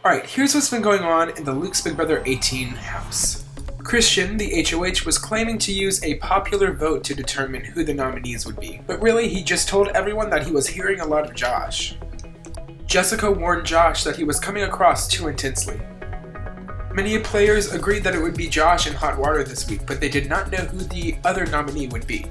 Alright, here's what's been going on in the Luke's Big Brother 18 house. Christian, the HOH, was claiming to use a popular vote to determine who the nominees would be, but really he just told everyone that he was hearing a lot of Josh. Jessica warned Josh that he was coming across too intensely. Many players agreed that it would be Josh in hot water this week, but they did not know who the other nominee would be.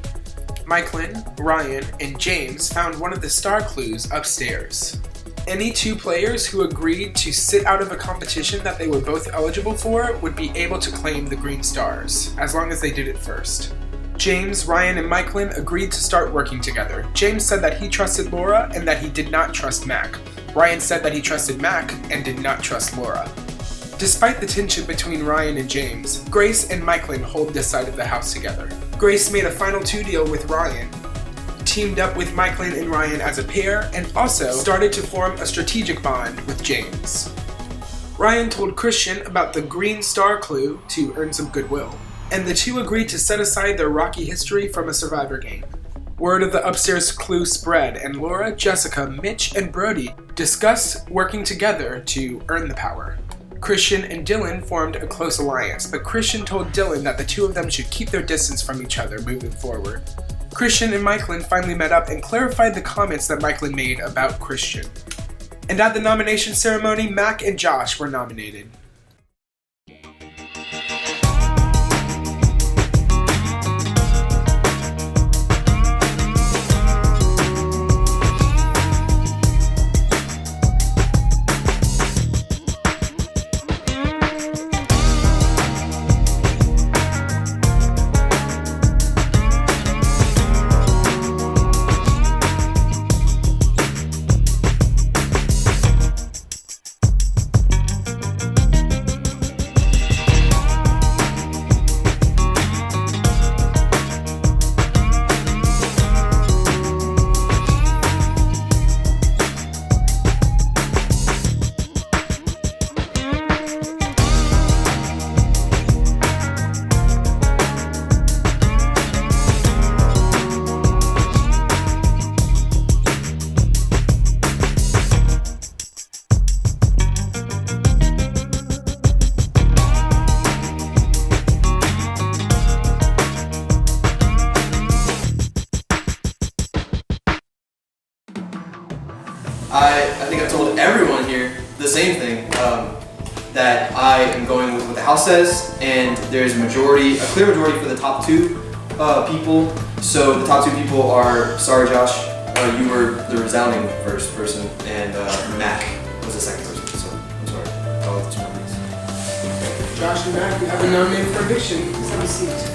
Michelin, Ryan, and James found one of the star clues upstairs. Any two players who agreed to sit out of a competition that they were both eligible for would be able to claim the green stars, as long as they did it first. James, Ryan, and Michelin agreed to start working together. James said that he trusted Laura and that he did not trust Mac. Ryan said that he trusted Mac and did not trust Laura. Despite the tension between Ryan and James, Grace and Michelin hold this side of the house together. Grace made a final two deal with Ryan, teamed up with Michelin and Ryan as a pair, and also started to form a strategic bond with James. Ryan told Christian about the green star clue to earn some goodwill, and the two agreed to set aside their rocky history from a Survivor game. Word of the upstairs clue spread, and Laura, Jessica, Mitch, and Brody discussed working together to earn the power. Christian and Dylan formed a close alliance, but Christian told Dylan that the two of them should keep their distance from each other moving forward. Christian and Michelin finally met up and clarified the comments that Michelin made about Christian. And at the nomination ceremony, Mac and Josh were nominated. I think I told everyone here the same thing, that I am going with what the house says, and there's a clear majority for the top two people. So the top two people are, sorry Josh, you were the resounding first person, and Mac was the second person, so I'm sorry. I'll let the two nominees. Josh and Mac, you have been nominated for eviction. Please have a seat.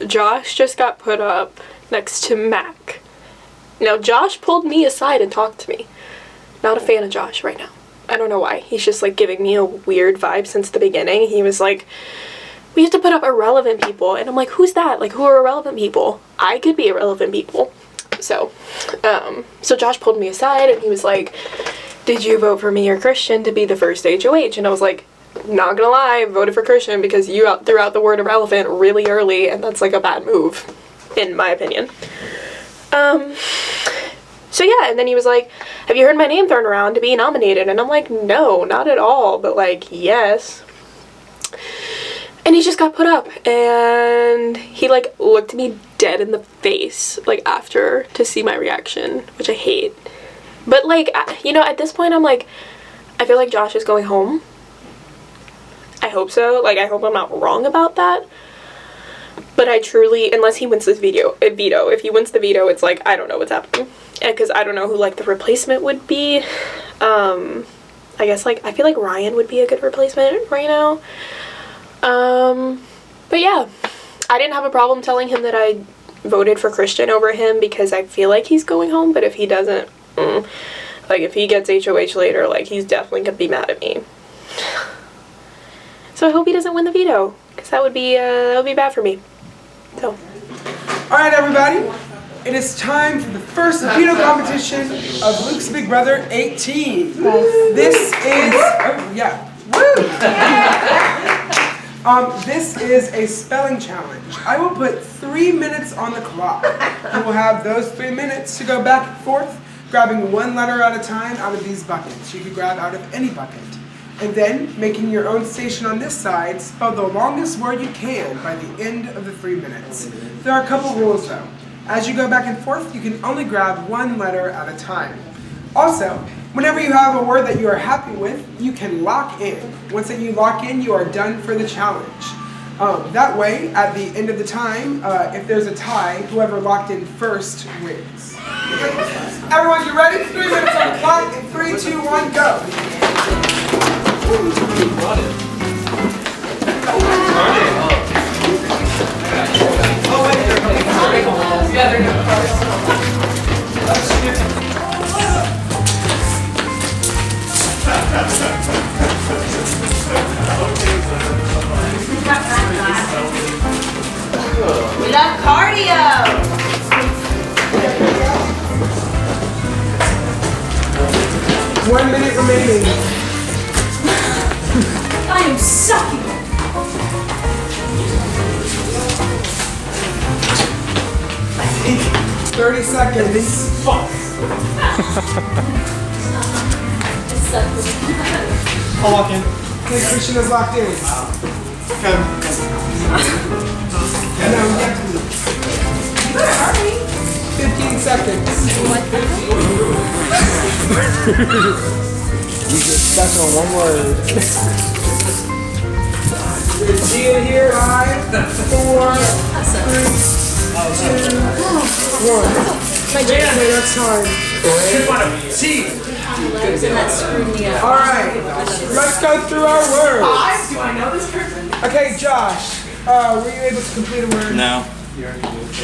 Josh just got put up next to Mac. Now Josh pulled me aside and talked to me. Not a fan of Josh right now. I don't know why. He's just like giving me a weird vibe since the beginning. He was like, we have to put up irrelevant people. And I'm like, who's that? Like, who are irrelevant people? I could be irrelevant people. So Josh pulled me aside and he was like, did you vote for me or Christian to be the first HOH? And I was like, not gonna lie, I voted for Christian because you threw out the word irrelevant really early, and that's like a bad move, in my opinion. So yeah, and then he was like, have you heard my name thrown around to be nominated? And I'm like, no, not at all, but like, yes. And he just got put up, and he like looked me dead in the face, like after, to see my reaction, which I hate. But like, you know, at this point I'm like, I feel like Josh is going home. I hope so. Like, I hope I'm not wrong about that. But I truly, unless he wins this veto, if he wins the veto, it's like, I don't know what's happening. Because I don't know who, like, the replacement would be. I guess, like, I feel like Ryan would be a good replacement right now. But yeah, I didn't have a problem telling him that I voted for Christian over him because I feel like he's going home. But if he doesn't, like, if he gets HOH later, like, he's definitely gonna be mad at me. So I hope he doesn't win the veto, because that would be bad for me. So. All right, everybody. It is time for the first veto competition of Luke's Big Brother 18. This is, oh yeah, woo! This is a spelling challenge. I will put 3 minutes on the clock. You will have those 3 minutes to go back and forth, grabbing one letter at a time out of these buckets. You can grab out of any bucket. And then, making your own station on this side, spell the longest word you can by the end of the 3 minutes. There are a couple rules though. As you go back and forth, you can only grab one letter at a time. Also, whenever you have a word that you are happy with, you can lock in. Once that you lock in, you are done for the challenge. That way, at the end of the time, if there's a tie, whoever locked in first wins. Everyone, you ready? 3 minutes on the clock. In 3, 2, 1, go. Yeah, they're good. We love cardio. 1 minute remaining. I am sucking. 30 seconds. I'll walk in. Okay, Christian is locked in. No, you have to leave. 15 seconds. You get stuck on one word. Deal here. 5, 4, 3, 2, 1. Okay, that's time. Alright, let's go through our words. Do I know this person? Okay, Josh, were you able to complete a word? No.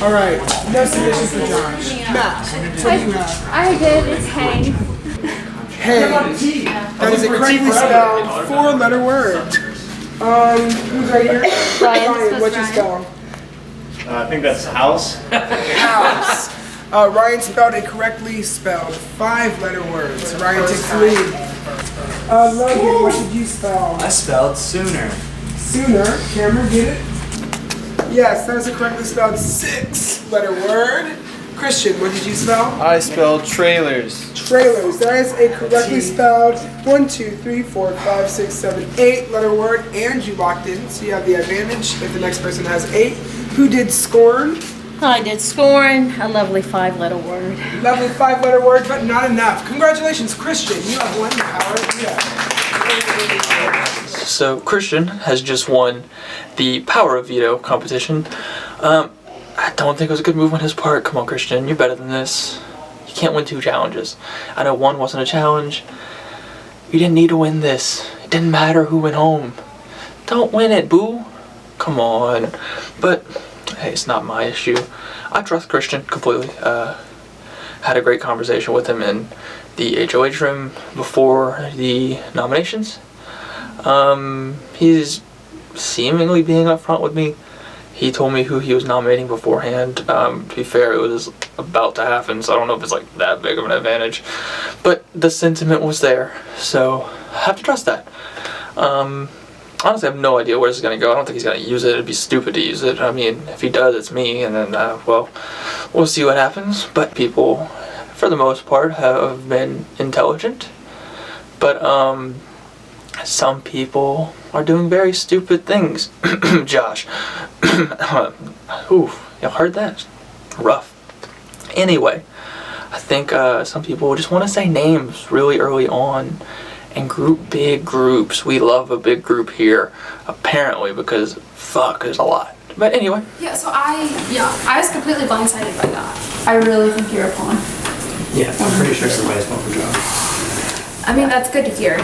Alright, no submissions for Josh. Matt, what do you have? I did. It's hang. Hey, that is a correctly spelled 4-letter word. Who's right here? Ryan, what'd you spell? I think that's house. House. Ryan spelled a correctly spelled 5-letter word. So Ryan takes the lead. Logan, what did you spell? I spelled sooner. Sooner. Cameron, get it? Yes, that is a correctly spelled 6-letter word. Christian, what did you spell? I spelled trailers. Trailers. That is a correctly spelled 1, 2, 3, 4, 5, 6, 7, 8-letter word, and you locked in, so you have the advantage if the next person has 8. Who did scorn? I did scorn. A lovely 5-letter word. Lovely 5-letter word, but not enough. Congratulations, Christian. You have won the Power of Veto. So Christian has just won the Power of Veto competition. I don't think it was a good move on his part. Come on, Christian, you're better than this. You can't win 2 challenges. I know 1 wasn't a challenge. You didn't need to win this. It didn't matter who went home. Don't win it, boo. Come on. But hey, it's not my issue. I trust Christian completely. Had a great conversation with him in the HOH room before the nominations. He's seemingly being upfront with me. He told me who he was nominating beforehand. To be fair, it was about to happen, so I don't know if it's like that big of an advantage. But the sentiment was there, so I have to trust that. Honestly, I have no idea where this is going to go. I don't think he's going to use it. It'd be stupid to use it. I mean, if he does, it's me, and then, well, we'll see what happens. But people, for the most part, have been intelligent. But, some people are doing very stupid things. Josh. Ooh, you heard that? Rough. Anyway, I think some people just want to say names really early on and group big groups. We love a big group here, apparently, because fuck, there's a lot. But anyway. Yeah, so I was completely blindsided by that. I really think you're a pawn. Yeah, I'm pretty sure somebody's going for John. I mean, that's good to hear.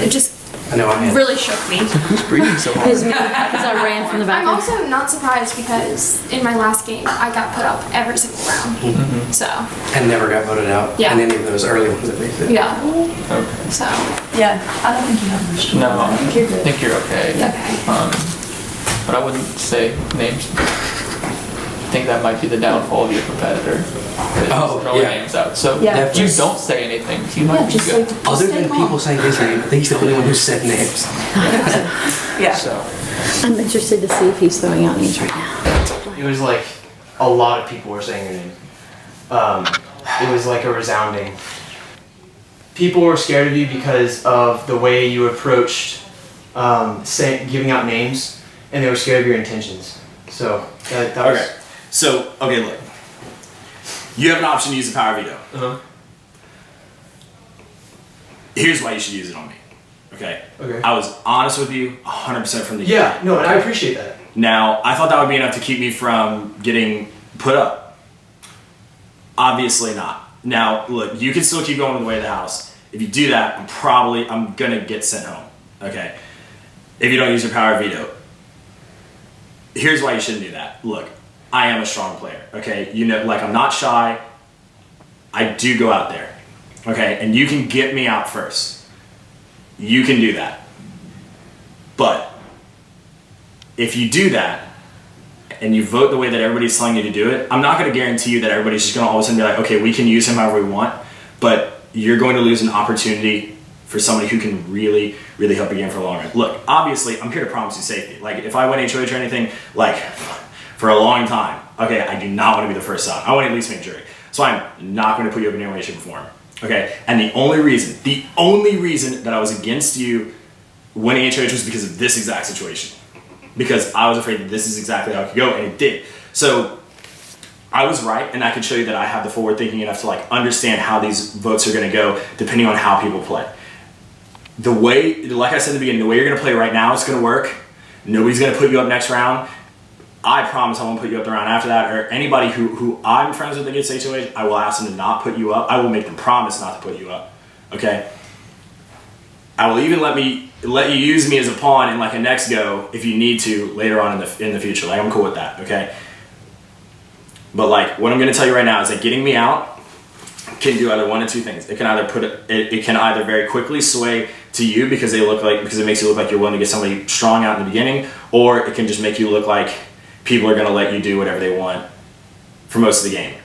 It just I know I am. really shook me. Who's breathing so hard? Because I ran from the back. I'm also not surprised because in my last game, I got put up every single round. Mm-hmm. So, And never got voted out Yeah. in any of those early ones that we did. yeah. Okay. So, Yeah, I don't think you have much. No, I think you're good. I think you're okay. okay. But I wouldn't say names. I think that might be the downfall of your competitor. Oh, throwing yeah. names out. So Yeah. if you don't say anything, you might be just good. like Other than people saying his name, I think he's the only one who said names. Yeah. So I'm interested to see if he's throwing out names right now. It was like a lot of people were saying your name. It was like a resounding. People were scared of you because of the way you approached giving out names, and they were scared of your intentions. So that was... Okay. So, okay, look. You have an option to use the power veto. Uh-huh. Here's why you should use it on me. Okay? Okay. I was honest with you 100% from the Yeah, beginning. no, and I appreciate that. Now, I thought that would be enough to keep me from getting put up. Obviously not. Now, look, you can still keep going the way of the house. If you do that, I'm gonna get sent home. Okay? If you don't use your power veto. Here's why you shouldn't do that. Look, I am a strong player. Okay? You know, like, I'm not shy. I do go out there. Okay? And you can get me out first. You can do that. But if you do that and you vote the way that everybody's telling you to do it, I'm not going to guarantee you that everybody's just going to all of a sudden be like, okay, we can use him however we want, but you're going to lose an opportunity for somebody who can really, really help you game for the long run. Look, obviously, I'm here to promise you safety. Like, if I win HOH or anything, like, for a long time, okay, I do not want to be the first out. I want to at least make jury. So I'm not going to put you up in any way, shape, or form. Okay? And the only reason that I was against you winning HOH was because of this exact situation. Because I was afraid that this is exactly how it could go, and it did. So I was right, and I can show you that I have the forward thinking enough to like understand how these votes are going to go depending on how people play. The way, like I said in the beginning, the way you're going to play right now is going to work. Nobody's going to put you up next round. I promise I won't put you up the round after that, or anybody who I'm friends with that gets HOH, I will ask them to not put you up. I will make them promise not to put you up, okay? I will even let you use me as a pawn in like a next go if you need to later on in the future. Like, I'm cool with that, okay? But like, what I'm going to tell you right now is that getting me out can do either one of two things. It can either it can either very quickly sway to you because it makes you look like you're willing to get somebody strong out in the beginning, or it can just make you look like people are going to let you do whatever they want for most of the game.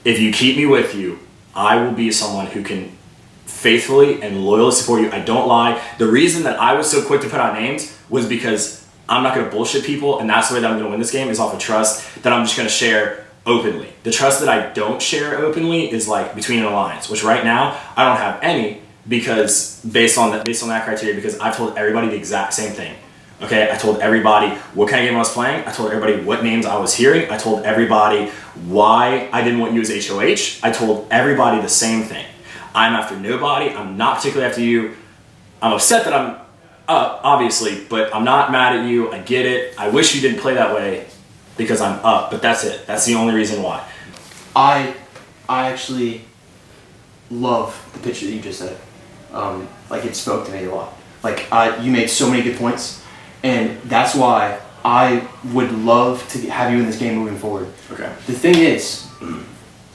If you keep me with you, I will be someone who can faithfully and loyally support you. I don't lie. The reason that I was so quick to put out names was because I'm not going to bullshit people, and that's the way that I'm going to win this game, is off of trust that I'm just going to share openly. The trust that I don't share openly is like between the lines, which right now I don't have any, because based on that criteria, because I've told everybody the exact same thing. Okay, I told everybody what kind of game I was playing. I told everybody what names I was hearing. I told everybody why I didn't want you as HOH. I told everybody the same thing. I'm after nobody. I'm not particularly after you. I'm upset that I'm up, obviously, but I'm not mad at you. I get it. I wish you didn't play that way because I'm up, but that's it. That's the only reason why. I actually love the picture that you just said. Like, it spoke to me a lot. Like, you made so many good points. And that's why I would love to have you in this game moving forward. Okay. The thing is,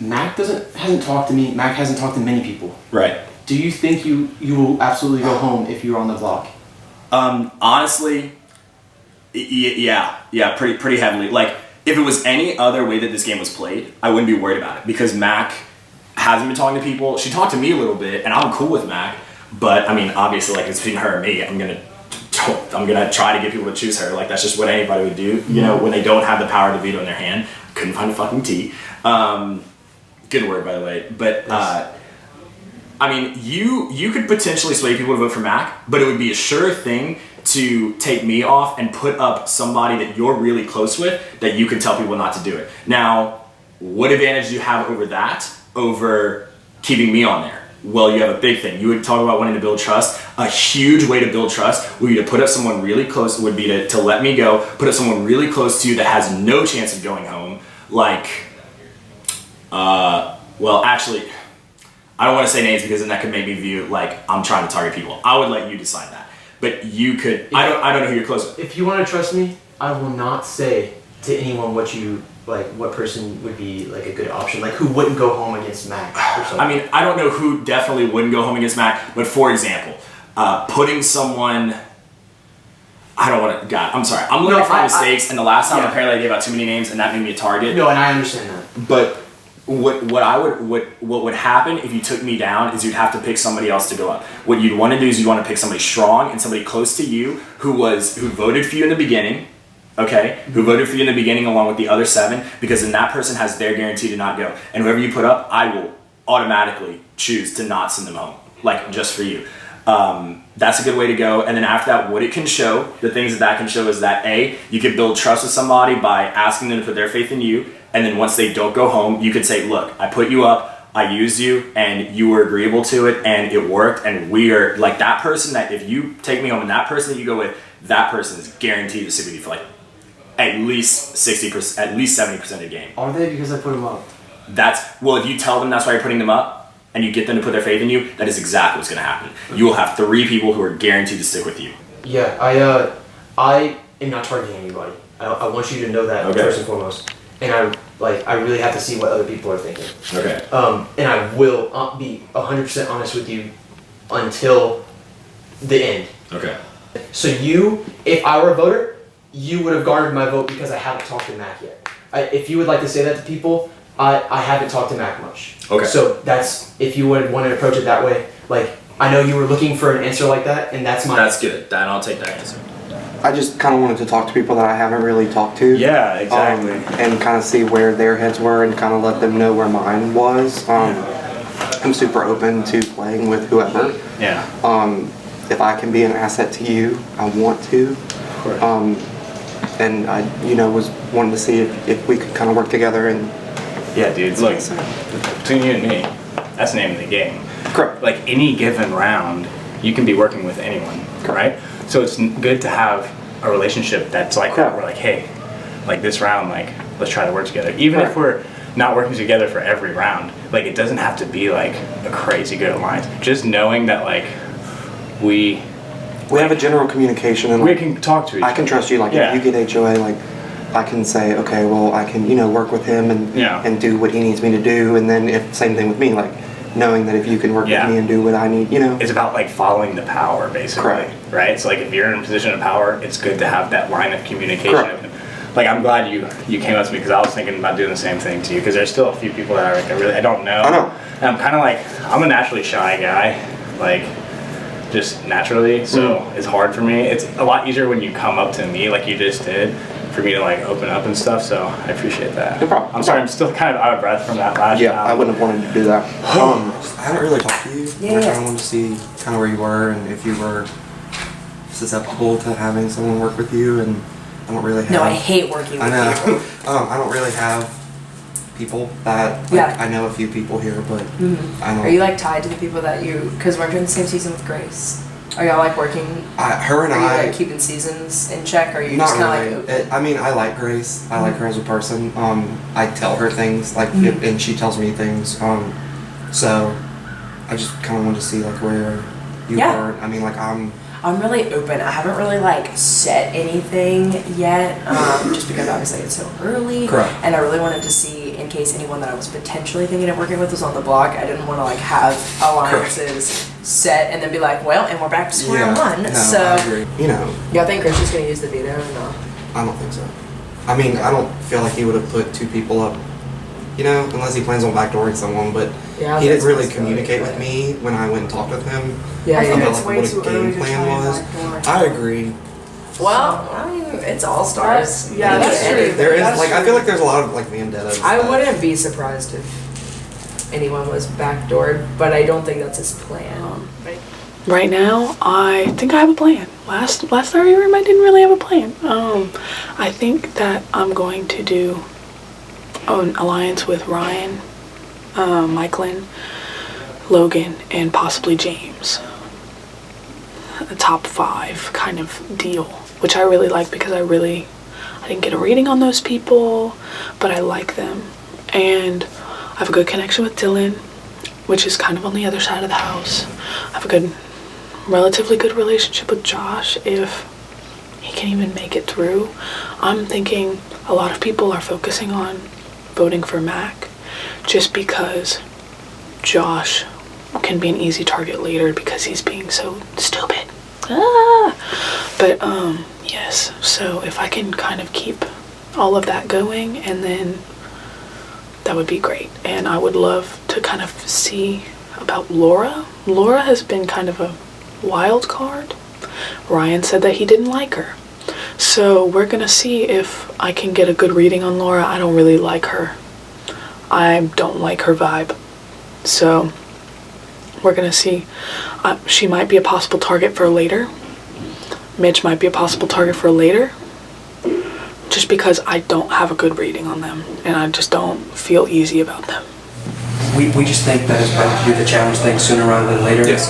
Mac hasn't talked to me. Mac hasn't talked to many people. Right. Do you think you will absolutely go home if you're on the block? Honestly, yeah, pretty heavily. Like, if it was any other way that this game was played, I wouldn't be worried about it, because Mac hasn't been talking to people. She talked to me a little bit, and I'm cool with Mac. But I mean, obviously, like, it's between her and me. I'm gonna try to get people to choose her. Like, that's just what anybody would do, you know, when they don't have the power to veto in their hand. Couldn't find a fucking T. Good word, by the way. But I mean, you could potentially sway people to vote for Mac, but it would be a sure thing to take me off and put up somebody that you're really close with that you could tell people not to do it. Now, what advantage do you have over keeping me on there? Well, you have a big thing. You would talk about wanting to build trust. A huge way to build trust would be to put up someone really close, would be to let me go, put up someone really close to you that has no chance of going home. Like, well, actually, I don't want to say names because then that could make me view like I'm trying to target people. I would let you decide that. But you could, I don't know who you're close with. If you want to trust me, I will not say to anyone what person would be like a good option, like who wouldn't go home against Mac or something. I mean, I don't know who definitely wouldn't go home against Mac, but for example, putting someone, I don't want to, God, I'm sorry. I'm looking for mistakes, and the last time apparently I gave out too many names, and that made me a target. No, and I understand that. But what would happen if you took me down is you'd have to pick somebody else to go up. What you'd want to do is you'd want to pick somebody strong and somebody close to you who voted for you in the beginning, okay? Who voted for you in the beginning along with the other 7, because then that person has their guarantee to not go. And whoever you put up, I will automatically choose to not send them home, like just for you. That's a good way to go. And then after that, what it can show, the things that can show is that A, you could build trust with somebody by asking them to put their faith in you. And then once they don't go home, you could say, look, I put you up, I used you, and you were agreeable to it, and it worked. And we are like that person that if you take me home and that person that you go with, that person is guaranteed to stick with you for like at least 60%, at least 70% of the game. Are they because I put them up? If you tell them that's why you're putting them up, and you get them to put their faith in you, that is exactly what's going to happen. You will have 3 people who are guaranteed to stick with you. Yeah, I am not targeting anybody. I want you to know that first and foremost. And I really have to see what other people are thinking. Okay. And I will be 100% honest with you until the end. Okay. So if I were a voter, you would have guarded my vote because I haven't talked to Mac yet. If you would like to say that to people, I haven't talked to Mac much. Okay. So that's, if you would want to approach it that way, like, I know you were looking for an answer like that, and that's That's good. I'll take that answer. I just kind of wanted to talk to people that I haven't really talked to. Yeah, exactly. And kind of see where their heads were and kind of let them know where mine was. I'm super open to playing with whoever. Yeah. If I can be an asset to you, I want to. And I, was wanting to see if we could kind of work together and. Yeah, dude. Look, between you and me, that's the name of the game. Correct. Like any given round, you can be working with anyone, right? So it's good to have a relationship that's like that. We're like, hey, like this round, like let's try to work together. Even if we're not working together for every round, like it doesn't have to be like a crazy good alliance. Just knowing that like we have a general communication and we can talk to each other. I can trust you. Like if you get HOA, like I can say, okay, well I can work with him and do what he needs me to do, and then if same thing with me, like knowing that if you can work with me and do what I need, It's about like following the power, basically. Right? So like if you're in a position of power, it's good to have that line of communication. Like I'm glad you came up to me because I was thinking about doing the same thing to you because there's still a few people that I don't know. I know. And I'm kind of like, I'm a naturally shy guy, like just naturally. So it's hard for me. It's a lot easier when you come up to me like you just did for me to like open up and stuff. So I appreciate that. No problem. I'm sorry, I'm still kind of out of breath from that last round. I wouldn't have wanted to do that. I haven't really talked to you. I kind of wanted to see kind of where you were and if you were susceptible to having someone work with you, and I don't really have. No, I hate working with people. I don't really have people that I know a few people here, but I don't. Are you like tied to the people that you? Because we're doing the same season with Grace. Are y'all like working? Her and are you like keeping seasons in check? Or are you not just kind really. of like? I mean, I like Grace. I like her as a person. I tell her things like, and she tells me things. So I just kind of wanted to see like where you were. I mean, like I'm really open. I haven't really like set anything yet, just because obviously it's so early. Correct. And I really wanted to see in case anyone that I was potentially thinking of working with was on the block. I didn't want to like have alliances set and then be like, well, and we're back to square one. No, so I agree. y'all think Chris is gonna use the veto or no? I don't think so. I mean, I don't feel like he would have put 2 people up, unless he plans on backdooring someone, but he didn't really communicate with me when I went and talked with him. Yeah, I think felt it's like way what too a game early to plan try and was. backdoor. I agree. Well, I mean, it's all stars. Yeah, that's true. There is That's I feel like there's a lot of like vendettas. I wouldn't be surprised if anyone was backdoored, but I don't think that's his plan. Right now, I think I have a plan. Last time I remember, I didn't really have a plan. I think that I'm going to do an alliance with Ryan, Michaelin, Logan, and possibly James. A top 5 kind of deal, which I really like because I didn't get a reading on those people, but I like them. And I have a good connection with Dylan, which is kind of on the other side of the house. I have a relatively good relationship with Josh, if he can even make it through. I'm thinking a lot of people are focusing on voting for Mac just because Josh can be an easy target later because he's being so stupid. But yes, so if I can kind of keep all of that going, and then that would be great. And I would love to kind of see about Laura. Laura has been kind of a wild card. Ryan said that he didn't like her. So we're gonna see if I can get a good reading on Laura. I don't really like her. I don't like her vibe. So we're gonna see. She might be a possible target for later. Mitch might be a possible target for later. Just because I don't have a good reading on them. And I just don't feel easy about them. We just think that it's better to do the challenge thing sooner rather than later. Yes.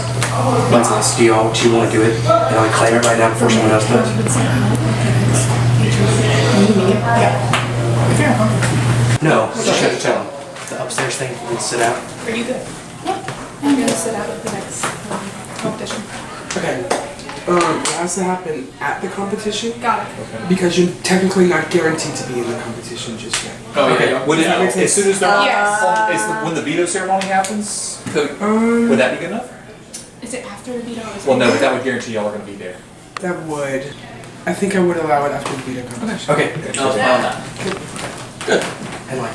Do you want to do it? And I'll claim it right now before someone else does. No, we just have to tell them. The upstairs thing, we can sit out. Are you good? I'm gonna sit out of the next competition. Okay. It has to happen at the competition Got it. because you're technically not guaranteed to be in the competition just yet. Oh, okay. Would it, as soon as Yes. when the veto ceremony happens, would that be good enough? Is it after the veto? Or is Well, it no, but that would guarantee y'all are going to be there. That would. I think I would allow it after the veto competition. Okay. Good. And like,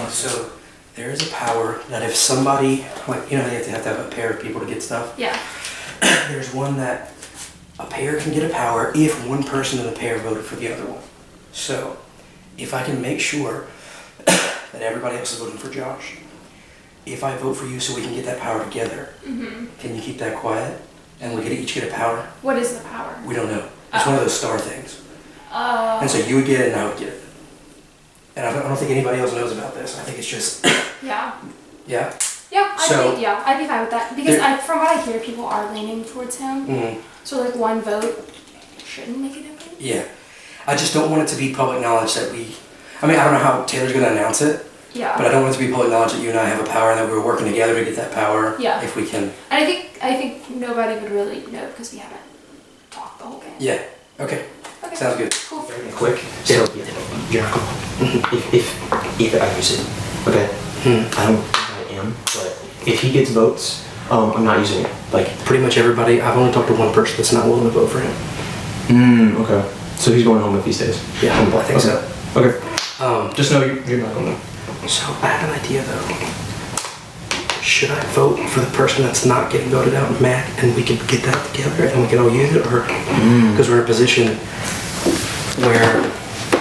so there is a power that if somebody, like, you know, you have to have a pair of people to get stuff. Yeah. There's one that a pair can get a power if one person in the pair voted for the other one. So if I can make sure that everybody else is voting for Josh, if I vote for you so we can get that power together, can you keep that quiet? And we could each get a power? What is the power? We don't know. It's one of those star things. Oh. And so you would get it and I would get it. And I don't think anybody else knows about this. I think it's just, Yeah. yeah. Yeah, So- I'd be fine with that because There- from what I hear, people are leaning towards him. Mhm. So like one vote shouldn't make a difference. Yeah. I just don't want it to be public knowledge that I mean, I don't know how Taylor's going to announce it, Yeah. but I don't want it to be public knowledge that you and I have a power and that we were working together to get that power. Yeah. If we can. And I think nobody would really know because we haven't talked the whole game. Yeah. Okay. Okay. Sounds good. Cool. Quick, so Jericho, if I use it, okay, I don't think I am, but if he gets votes, I'm not using it. Like Pretty much everybody, I've only talked to one person that's not willing to vote for him. okay, so he's going home if he stays. Yeah, I think so. Okay, Just know you're not going to. So I have an idea though. Should I vote for the person that's not getting voted out, Mac, and we can get that together and we can all use it, or because we're in a position where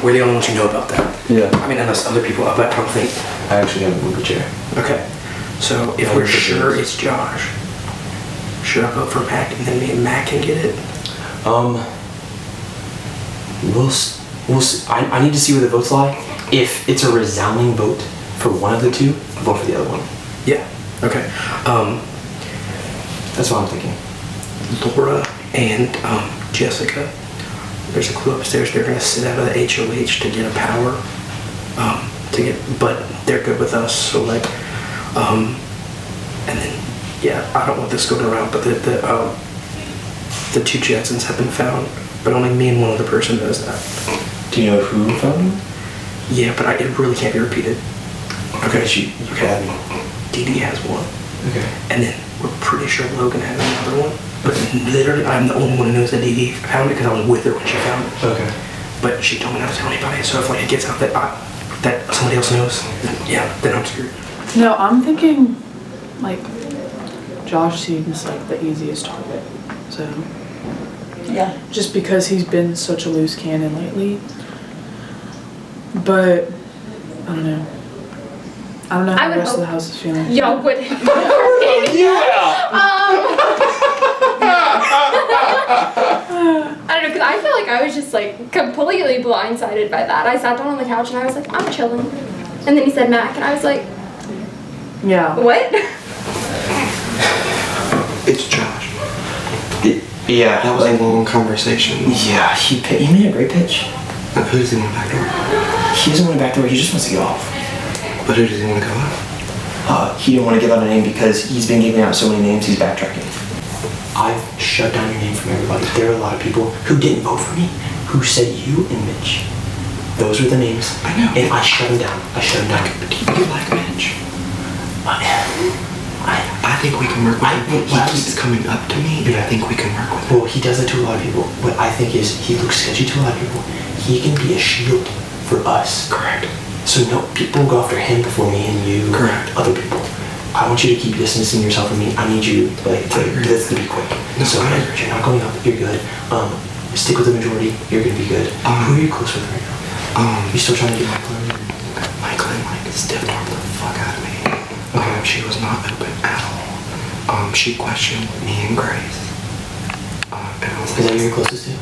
we're the only ones who know about that. Yeah. I mean, unless other people, but I don't think. I actually haven't moved the chair. Okay. So if we're sure it's Josh, should I vote for Mac and then me and Mac can get it? We'll see. I need to see where the votes lie. If it's a resounding vote for one of the two, I'll vote for the other one. Yeah. Okay. That's what I'm thinking. Laura and Jessica, there's a clue upstairs. They're gonna sit out of the HOH to get a power. But they're good with us. So like, and then yeah, I don't want this going around, but the two Jetsons have been found, but only me and one other person knows that. Do you know who found them? Yeah, but it really can't be repeated. Okay, you had me. Dee Dee has one. Okay. And then we're pretty sure Logan has another one. But literally, I'm the only one who knows that Dee Dee found it because I was with her when she found it. Okay. But she told me not to tell anybody. So if like it gets out that that somebody else knows, then I'm screwed. No, I'm thinking like Josh seems like the easiest target. So yeah, just because he's been such a loose cannon lately. But I don't know. I don't know how the rest of the house is feeling. Y'all would. I don't know, because I feel like I was just like completely blindsided by that. I sat down on the couch and I was like, I'm chilling. And then he said Mac, and I was like, yeah. What? It's Josh. Yeah. That was a long conversation. Yeah, he made a great pitch. Who does he want back door? He doesn't want to back door, he just wants to get off. But who does he want to go out? He didn't want to give out a name because he's been giving out so many names, he's backtracking. I've shut down your name from everybody. There are a lot of people who didn't vote for me, who said you and Mitch. Those were the names. I know. And I shut them down. But you like Mitch? I think we can work with him. He keeps coming up to me, and I think we can work with him. Well, he does it to a lot of people. What I think is he looks sketchy to a lot of people. He can be a shield for us. Correct. So no, people go after him before me and you. Correct. Other people. I want you to keep distancing yourself from me. I need you like to this to be quick. No, so I agree. you're not going up. You're good. Stick with the majority. You're gonna be good. Who are you close with right now? You still trying to get Michael? Michael like stiff-armed the fuck out of me. She was not open at all. She questioned me and Grace. And I was Is that who you're closest to?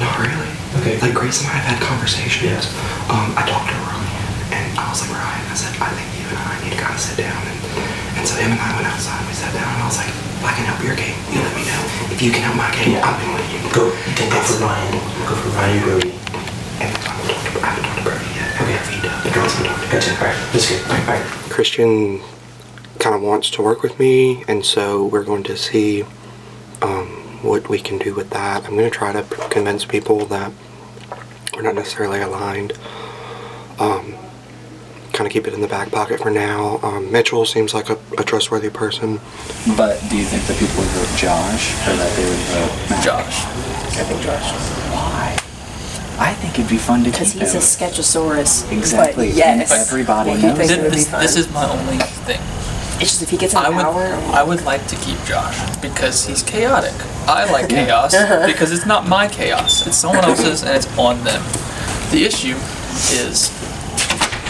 Not really. Okay. Like Grace and I have had conversations. Yes. I talked to Ryan, and I was like, Ryan, I said, I think you and I need to kind of sit down. And so him and I went outside. We sat down, and I was like, if I can help your game, you let me know. If you can help my game, I've been letting you go. Then go for Ryan. Go for Ryan Brody. And I haven't talked to Brody yet. Okay. Veto. Gotcha. All right. That's good. All right. Christian kind of wants to work with me, and so we're going to see what we can do with that. I'm going to try to convince people that we're not necessarily aligned. Kind of keep it in the back pocket for now. Mitchell seems like a trustworthy person. But do you think that people would vote Josh or that they would vote Matt? Josh. I think Josh. Why? I think it'd be fun to keep Because he's a Sketchosaurus. Exactly. But yes. Everybody Well, knows. This is my only thing. It's just if he gets in power. I would like to keep Josh because he's chaotic. I like chaos because it's not my chaos. It's someone else's and it's on them. The issue is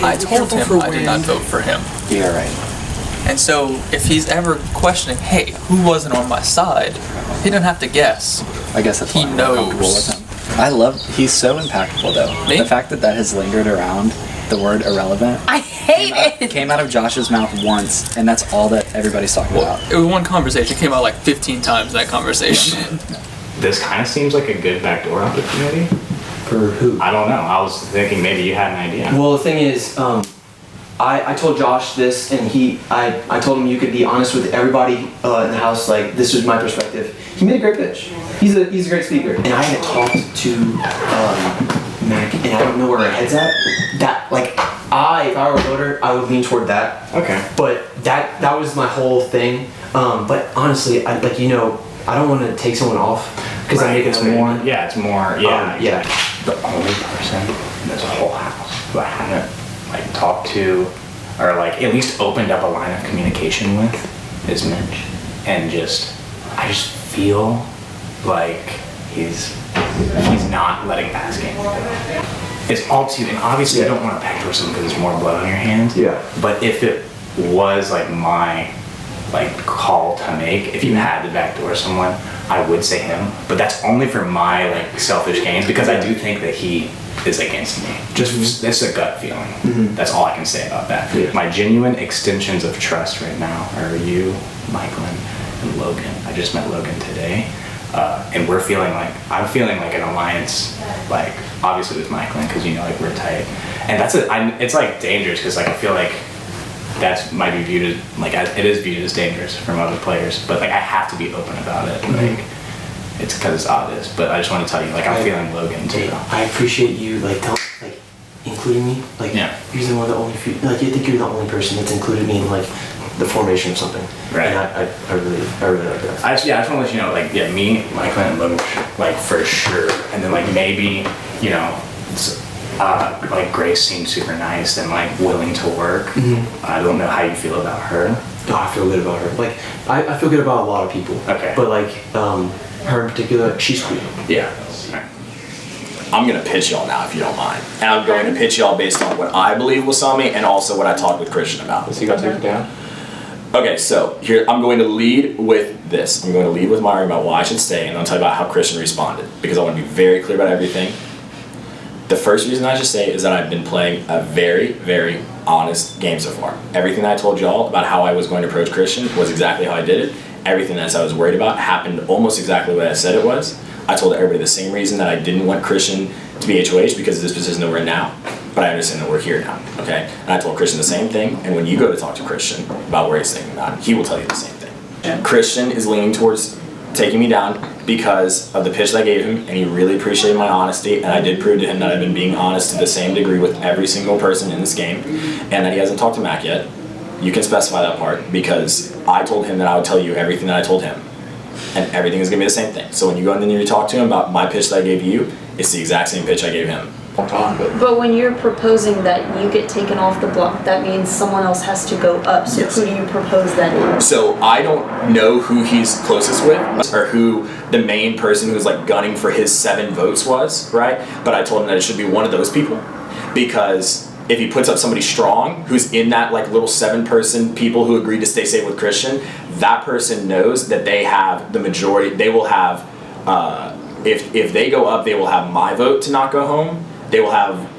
I told him I did not vote for him. Yeah, right. And so if he's ever questioning, hey, who wasn't on my side, he doesn't have to guess. I guess that's he why I'm comfortable with him. I love, he's so impactful though. Me? The fact that has lingered around, the word irrelevant. I hate it! Came out of Josh's mouth once, and that's all that everybody's talking about. It was one conversation, it came out like 15 times in that conversation. This kind of seems like a good backdoor opportunity. For who? I don't know. I was thinking maybe you had an idea. Well, the thing is, I told Josh this, and I told him you could be honest with everybody in the house. Like, this was my perspective. He made a great pitch. He's a great speaker. And I haven't talked to Mac, and I don't know where her head's at. That, like, if I were a voter, I would lean toward that. Okay. But that was my whole thing. But honestly, I don't want to take someone off because I make it more. Yeah, it's more. Yeah. Yeah. The only person in this whole house who I haven't like talked to or like at least opened up a line of communication with is Mitch, and I just feel like he's not letting past games go. It's all too, and obviously I don't want to backdoor someone because there's more blood on your hands. Yeah. But if it was like my call to make, if you had to backdoor someone, I would say him. But that's only for my selfish gains because I do think that he is against me. Just that's a gut feeling. That's all I can say about that. Yeah. My genuine extensions of trust right now are you, Michael, and Logan. I just met Logan today, and I'm feeling like an alliance, obviously with Michael because we're tight, and it's dangerous because I feel like that might be viewed as it is viewed as dangerous from other players, but I have to be open about it. It's because it's obvious, but I just want to tell you I'm feeling Logan too. I appreciate you including me. You're one of the only few. You think you're the only person that's included me in the formation of something. Right. And I really like that. I just want to let you know, me, Michael, and Logan, for sure, and then maybe Grace seems super nice and willing to work. I don't know how you feel about her. Oh, I feel good about her. I feel good about a lot of people. Okay. But her in particular, she's cool. Yeah. I'm gonna pitch y'all now if you don't mind. And I'm going to pitch y'all based on what I believe was on me and also what I talked with Christian about. So you got to take it down? Okay, so here I'm going to lead with this. I'm going to lead with my argument about why I should stay, and I'll tell you about how Christian responded because I want to be very clear about everything. The first reason I should say is that I've been playing a very, very honest game so far. Everything that I told y'all about how I was going to approach Christian was exactly how I did it. Everything that I was worried about happened almost exactly what I said it was. I told everybody the same reason that I didn't want Christian to be HOH because this position that we're in now. But I understand that we're here now, okay? And I told Christian the same thing, and when you go to talk to Christian about where he's thinking about, he will tell you the same thing. Yeah. Christian is leaning towards taking me down because of the pitch that I gave him, and he really appreciated my honesty, and I did prove to him that I've been being honest to the same degree with every single person in this game, and that he hasn't talked to Mac yet. You can specify that part because I told him that I would tell you everything that I told him, and everything is going to be the same thing. So when you go in and you talk to him about my pitch that I gave you, it's the exact same pitch I gave him. But when you're proposing that you get taken off the block, that means someone else has to go up. So who do you propose that in? So I don't know who he's closest with, or who the main person who's like gunning for his 7 votes was, right? But I told him that it should be one of those people, because if he puts up somebody strong who's in that like little 7-person people who agreed to stay safe with Christian, that person knows that they have the majority. They will have, if they go up, they will have my vote to not go home. They will have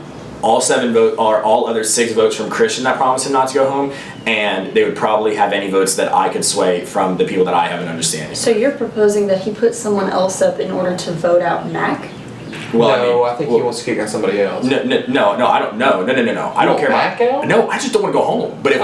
all 7 votes, or all other 6 votes from Christian that promised him not to go home, and they would probably have any votes that I could sway from the people that I have an understanding. So you're proposing that he put someone else up in order to vote out Mac? Well, I think he wants to kick out somebody else. No, I don't. No. I don't care about. No, I just don't want to go home. But if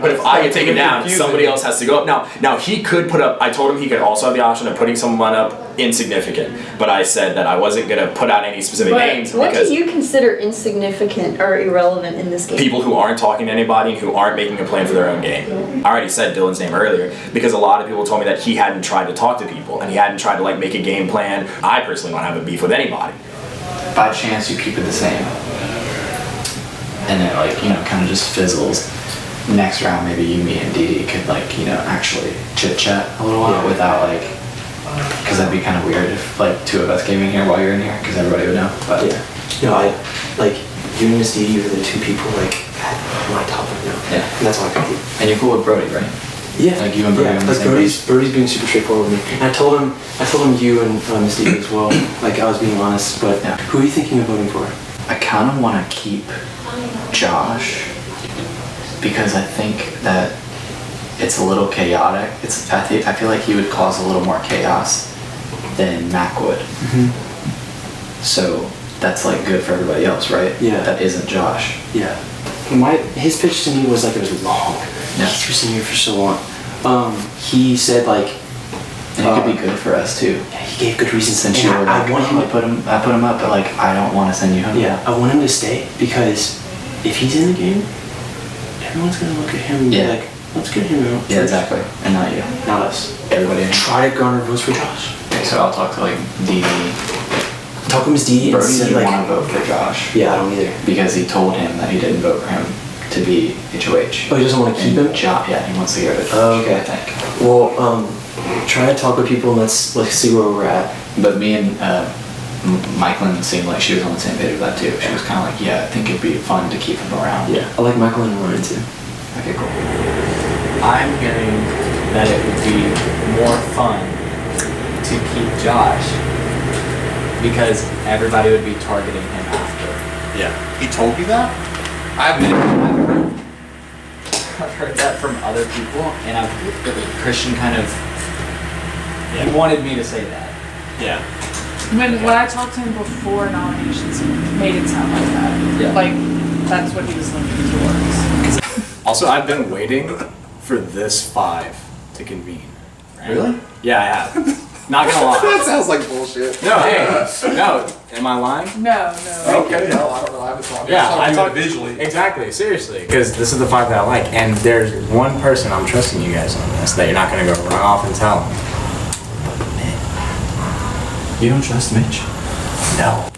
if I get taken down, somebody else has to go up. Now he could put up. I told him he could also have the option of putting someone up insignificant. But I said that I wasn't going to put out any specific names. What because do you consider insignificant or irrelevant in this game? People who aren't talking to anybody and who aren't making a plan for their own game. I already said Dylan's name earlier because a lot of people told me that he hadn't tried to talk to people and he hadn't tried to like make a game plan. I personally don't have a beef with anybody. By chance you keep it the same and it like, kind of just fizzles. Next round maybe you, me, and Dee Dee could like, actually chit chat a little while without like, because that'd be kind of weird if like 2 of us came in here while you're in here because everybody would know. But I like you and Miss Dee Dee are the 2 people like at my top right now. Yeah. And that's all I can do. And you're cool with Brody, right? Yeah. Like you and Brody on the same page? Brody's being super straightforward with me. And I told him you and Miss Dee Dee as well. Like I was being honest, but who are you thinking of voting for? I kind of want to keep Josh because I think that it's a little chaotic. I feel like he would cause a little more chaos than Mac would. So that's like good for everybody else, right? Yeah. That isn't Josh. Yeah. His pitch to me was like it was long. Yeah. He was in here for so long. He said like, and it could be good for us too. Yeah, he gave good reasons. Since you were like, I put him up, but like I don't want to send you home. Yeah, I want him to stay because if he's in the game, everyone's gonna look at him and be like, let's get him out. Yeah, exactly. And not you. Not us. Everybody. Try to garner votes for Josh. Okay, so I'll talk to like Dee Dee. Talk to Miss Dee and Brody see didn't like. want to vote for Josh. Yeah, I don't either. Because he told him that he didn't vote for him to be HOH. Oh, he doesn't want to keep him? Yeah, he wants to get rid of Josh. Oh, okay. I think. Well, try to talk with people and let's see where we're at. But me and Michaelin seemed like she was on the same page with that too. She was kind of like, yeah, I think it'd be fun to keep him around. Yeah, I like Michael and Ryan too. Okay, cool. I'm hearing that it would be more fun to keep Josh because everybody would be targeting him after. Yeah. He told you that? I've heard that from other people, and Christian kind of he wanted me to say that. Yeah. When I talked to him before nominations, he made it sound like that. Yeah. Like that's what he was leaning towards. Also, I've been waiting for this 5 to convene. Right? Really? Yeah, I have. Not gonna lie. That sounds like bullshit. No, hey, no. Am I lying? No. Okay, no, I don't know. I haven't talked. Yeah, I talk visually. Exactly, seriously. Because this is the 5 that I like, and there's one person I'm trusting you guys on this that you're not gonna go run off and tell them. You don't trust Mitch? No.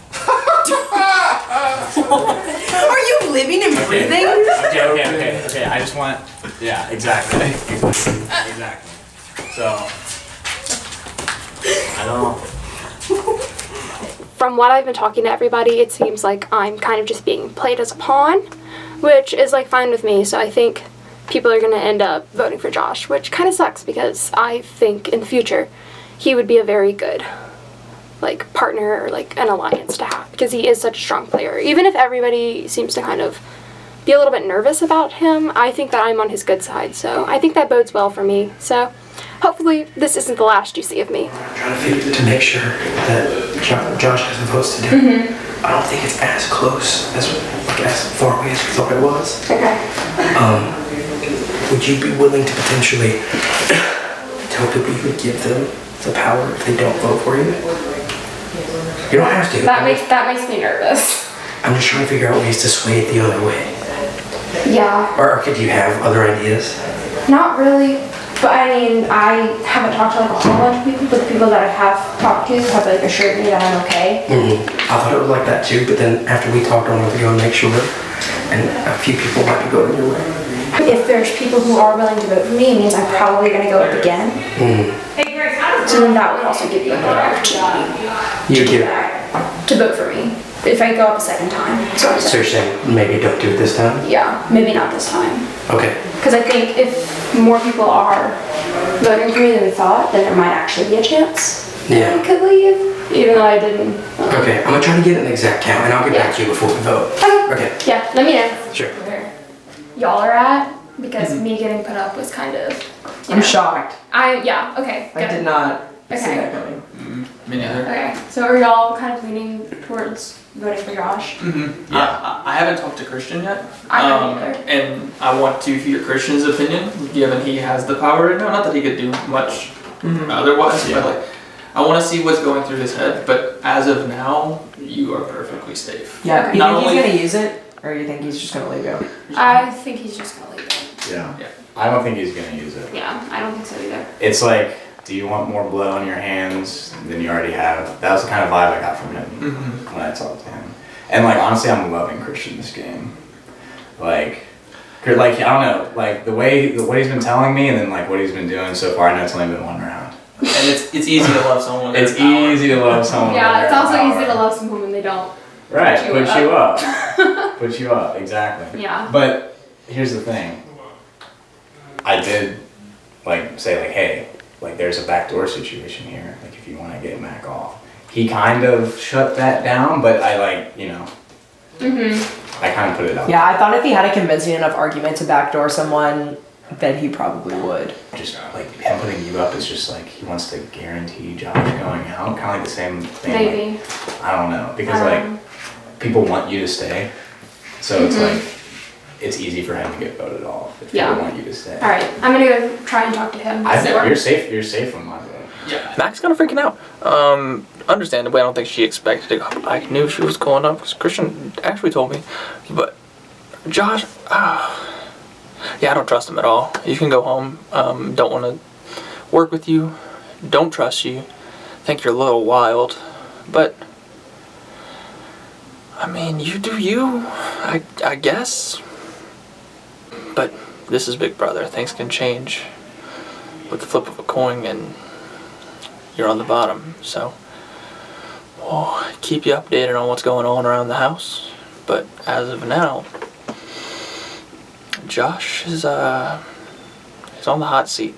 Are you living and breathing? Okay. I just want. Yeah, exactly. So. I don't. From what I've been talking to everybody, it seems like I'm kind of just being played as a pawn, which is like fine with me. So I think people are going to end up voting for Josh, which kind of sucks because I think in the future he would be a very good like partner or like an alliance to have because he is such a strong player. Even if everybody seems to kind of be a little bit nervous about him, I think that I'm on his good side. So I think that bodes well for me. So hopefully this isn't the last you see of me. I'm trying to figure to make sure that Josh has the votes to do. I don't think it's as close as far away as we thought it was. Okay. Would you be willing to potentially tell people you would give them the power if they don't vote for you? You don't have to. That makes me nervous. I'm just trying to figure out ways to sway it the other way. Yeah. Or could you have other ideas? Not really. But I mean, I haven't talked to like a whole bunch of people, but the people that I have talked to have like assured me that I'm okay. I thought it was like that too, but then after we talked, I wanted to go and make sure, and a few people might be going your way. If there's people who are willing to vote for me, it means I'm probably going to go up again. So then that would also give you another opportunity You do. to vote for me if I go up a second time. So I'm So you're saying maybe don't do it this time? yeah, maybe not this time. Okay. Because I think if more people are voting for me than we thought, then there might actually be a chance Yeah. I could leave, even though I didn't. Okay, I'm gonna try to get an exact count, and I'll get back to you before we vote. Okay. Yeah, let me know. Sure. Where y'all are at, because me getting put up was kind of. I'm shocked. Yeah, okay. I good. did not see Okay. that coming. Me neither. Okay, so are y'all kind of leaning towards voting for Josh? Yeah. I haven't talked to Christian yet. I haven't either. And I want to hear Christian's opinion, given he has the power right now. Not that he could do much otherwise, but like, I want to see what's going through his head. But as of now, you are perfectly safe. Yeah, you Not think only- he's gonna use it, or you think he's just gonna leave you? I think he's just gonna leave it. Yeah. I don't think he's gonna use it. Yeah, I don't think so either. It's like, do you want more blood on your hands than you already have? That was the kind of vibe I got from him when I talked to him. And like, honestly, I'm loving Christian this game. Like, I don't know, like what he's been telling me, and then like what he's been doing so far. I know it's only been one round. And it's easy to love someone. when It's they're in power. easy to love someone. Yeah, when it's they're in also power. easy to love someone when they don't. Right, put put you up. Put you up, exactly. Yeah. But here's the thing. I did like say like, hey, like there's a backdoor situation here. Like if you want to get Mac off. He kind of shut that down, but I like, I kind of put it out. Yeah, I thought if he had a convincing enough argument to backdoor someone, then he probably would. Just like him putting you up is just like he wants to guarantee Josh going out. Kind of like the same thing. Maybe. Like, I don't know because like people want you to stay, so it's like it's easy for him to get voted off if Yeah. people want you to stay. All right, I'm gonna go try and talk to him. I think you're safe. You're safe from my vote. Yeah. Mac's kind of freaking out. Understandably, I don't think she expected to go up. I knew she was going up because Christian actually told me. But Josh, yeah, I don't trust him at all. You can go home. Don't want to work with you. Don't trust you. Think you're a little wild. But, I mean, you do you, I guess. But this is Big Brother. Things can change with the flip of a coin, and you're on the bottom. So we'll keep you updated on what's going on around the house. But as of now, Josh is he's on the hot seat.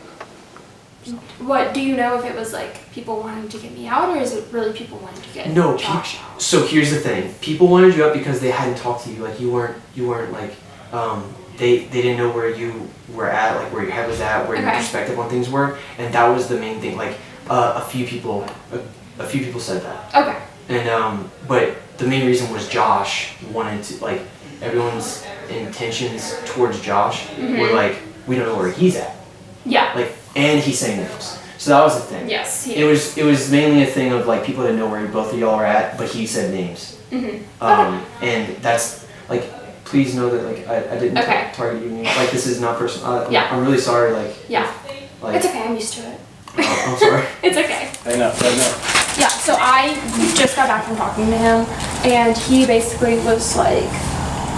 What do you know if it was like people wanting to get me out, or is it really people wanting to get No, Josh out? so here's the thing. People wanted you up because they hadn't talked to you. Like you weren't like they didn't know where you were at, like where your head was at, where your Okay. perspective on things were, and that was the main thing. Like a few people said that. Okay. And but the main reason was Josh wanted to, like, everyone's intentions towards Josh were like, we don't know where he's at. Yeah. Like, and he's saying names. So that was the thing. Yes, he It was mainly a thing of like people didn't know where both of y'all are at, but he said names. And that's like, please know that like I didn't Okay. target you. Like this is not personal. Yeah. I'm really sorry. Like. Yeah. Like, It's okay, I'm used to it. I'm sorry. It's okay. I know. Yeah, so I just got back from talking to him, and he basically was like,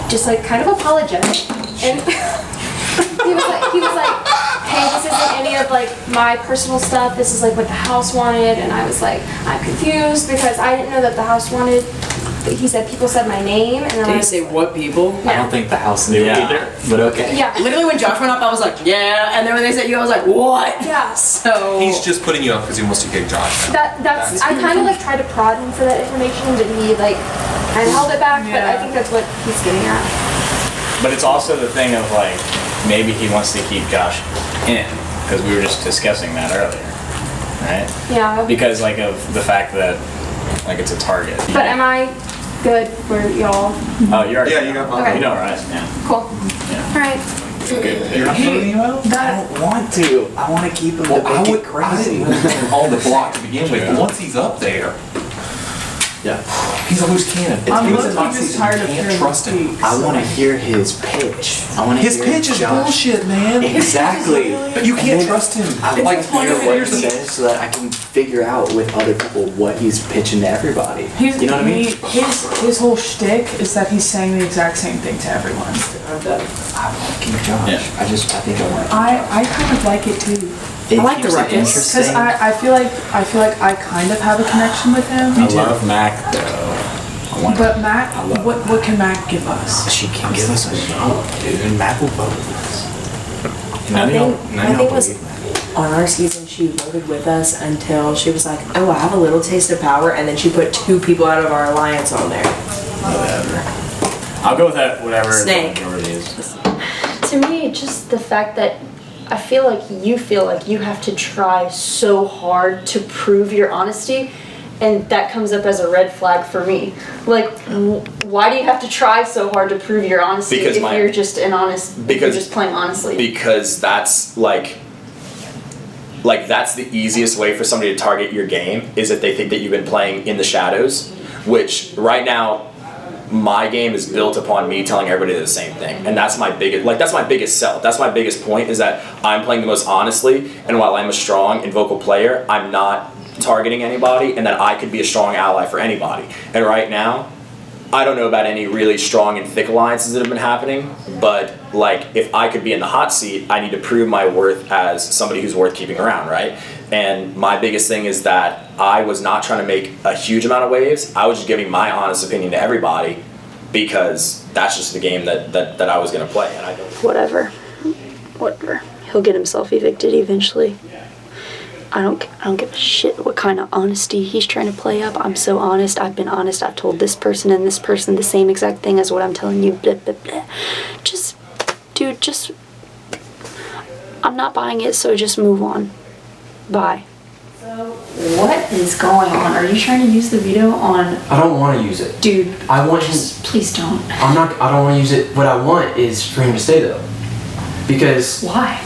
just like kind of apologetic, and he was like, hey, this isn't any of like my personal stuff. This is like what the house wanted, and I was like, I'm confused because I didn't know that the house wanted. He said people said my name, and then Did I he was say what people? I don't think the house knew either, but okay. Yeah. Literally when Josh went up, I was like, yeah, and then when they said you, I was like, what? Yeah. So He's just putting you up because he wants to kick Josh out. That's I kind of like tried to prod him for that information, but he like kind of held it back. But I think that's what he's getting at. But it's also the thing of like, maybe he wants to keep Josh in, because we were just discussing that earlier, right? Yeah. Because like of the fact that like it's a target. But am I good for y'all? Oh, you're already. Yeah, you got Okay. You know, right? Yeah. Cool. Yeah. All right. You're not voting him out? I don't want to. I want to keep him. Well, I didn't want him on the block to begin with. But once he's up there, Yeah. He's a loose cannon. I'm It's low-key just tired of hearing can't trust him. I want to hear his pitch. I want to His hear pitch is Josh. bullshit, man. Exactly. But you can't trust him. I like to hear what he says so that I can figure out with other people what he's pitching to everybody. You know what I mean? His whole shtick is that he's saying the exact same thing to everyone. I want to keep Josh. Yeah. I think I want to. I kind of like it too. It I like the keeps it ruckus because interesting. I feel like I kind of have a connection with him. I love Mac though. But Mac, what can Mac give us? She can give us a vote, dude. And Mac will vote with us. I think was on our season she voted with us until she was like, oh, I have a little taste of power, and then she put 2 people out of our alliance on there. Whatever. I'll go with that. Whatever. Snake. Whatever it is. To me, just the fact that I feel like you have to try so hard to prove your honesty, and that comes up as a red flag for me. Like, why do you have to try so hard to prove your honesty Because if you're just if you're just playing honestly? Because that's like that's the easiest way for somebody to target your game, is if they think that you've been playing in the shadows, which right now my game is built upon me telling everybody the same thing, and that's my biggest sell. That's my biggest point, is that I'm playing the most honestly, and while I'm a strong and vocal player, I'm not targeting anybody, and that I could be a strong ally for anybody. And right now, I don't know about any really strong and thick alliances that have been happening, but like, if I could be in the hot seat, I need to prove my worth as somebody who's worth keeping around, right? And my biggest thing is that I was not trying to make a huge amount of waves. I was just giving my honest opinion to everybody, because that's just the game that I was going to play. And I don't. Whatever. He'll get himself evicted eventually. I don't give a shit what kind of honesty he's trying to play up. I'm so honest. I've been honest. I've told this person and this person the same exact thing as what I'm telling you. Blah, blah, blah. Just I'm not buying it, so just move on. Bye. So, what is going on? Are you trying to use the veto on... I don't want to use it. Dude, I want him... Please don't. I don't want to use it. What I want is for him to stay, though. Because... Why?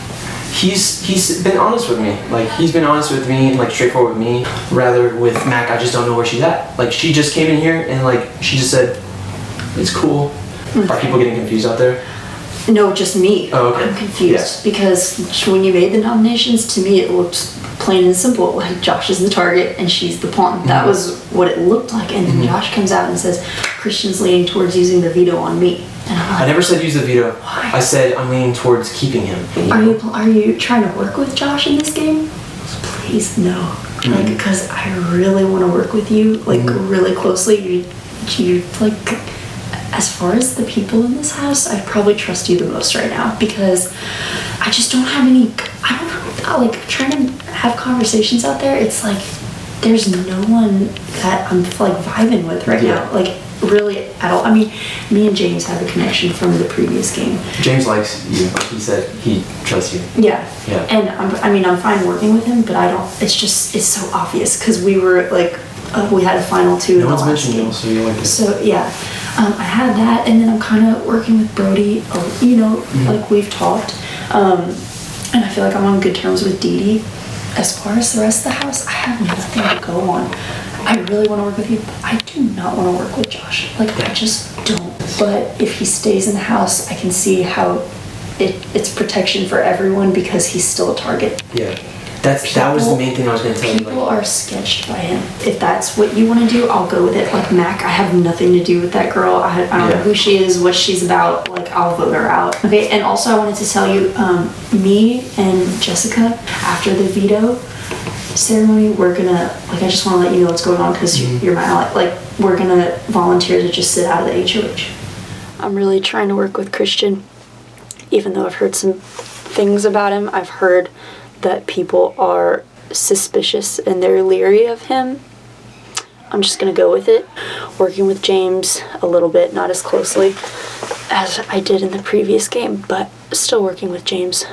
He's been honest with me. Like, he's been honest with me and, like, straightforward with me. Rather, with Mac, I just don't know where she's at. Like, she just came in here and, like, she just said, it's cool. Are people getting confused out there? No, just me. Oh, okay. I'm confused because when you made the nominations, to me it looked plain and simple. Like, Josh is the target and she's the pawn. That was what it looked like. And then Josh comes out and says, Christian's leaning towards using the veto on me. And I'm like, I never said use the veto. Why? I said I'm leaning towards keeping him. Are you trying to work with Josh in this game? Please, no. Like, because I really want to work with you, like, really closely. You're like, as far as the people in this house, I probably trust you the most right now, because I just don't have any, I don't know, like, trying to have conversations out there, it's like, there's no one that I'm, like, vibing with right now, like, really at all. I mean, me and James have a connection from the previous game. James likes you. He said he trusts you. Yeah. Yeah. And I'm fine working with him, but I don't, it's so obvious, because we were, like, we had a final 2 in the last mentioned game. you, so you like it. So, yeah. I had that, and then I'm kind of working with Brody, you know, like we've talked. And I feel like I'm on good terms with Dee Dee. As far as the rest of the house, I have nothing to go on. I really want to work with you, but I do not want to work with Josh. Like, I just don't. But if he stays in the house, I can see how it's protection for everyone, because he's still a target. Yeah. That was the main thing I was going to tell you. People are sketched by him. If that's what you want to do, I'll go with it. Like, Mac, I have nothing to do with that girl. I don't know who she is, what she's about. Like, I'll vote her out. Okay, and also I wanted to tell you, me and Jessica, after the veto ceremony, we're gonna, like, I just want to let you know what's going on, because you're my ally. Like, we're gonna volunteer to just sit out of the HOH. I'm really trying to work with Christian, even though I've heard some things about him. I've heard that people are suspicious and they're leery of him. I'm just gonna go with it. Working with James a little bit, not as closely as I did in the previous game, but still working with James.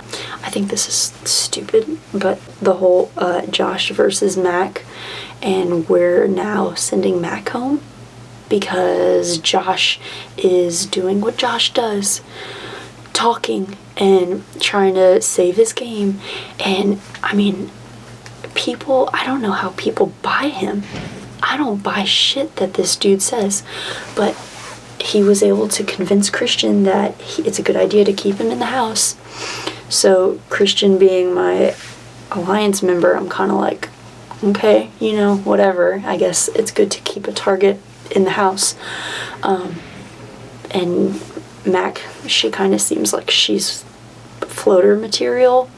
I think this is stupid, but the whole Josh versus Mac, and we're now sending Mac home because Josh is doing what Josh does, talking and trying to save his game. And I mean, people, I don't know how people buy him. I don't buy shit that this dude says. But he was able to convince Christian that it's a good idea to keep him in the house. So Christian being my alliance member, I'm kind of like, okay, you know, whatever. I guess it's good to keep a target in the house. And Mac, she kind of seems like she's floater material.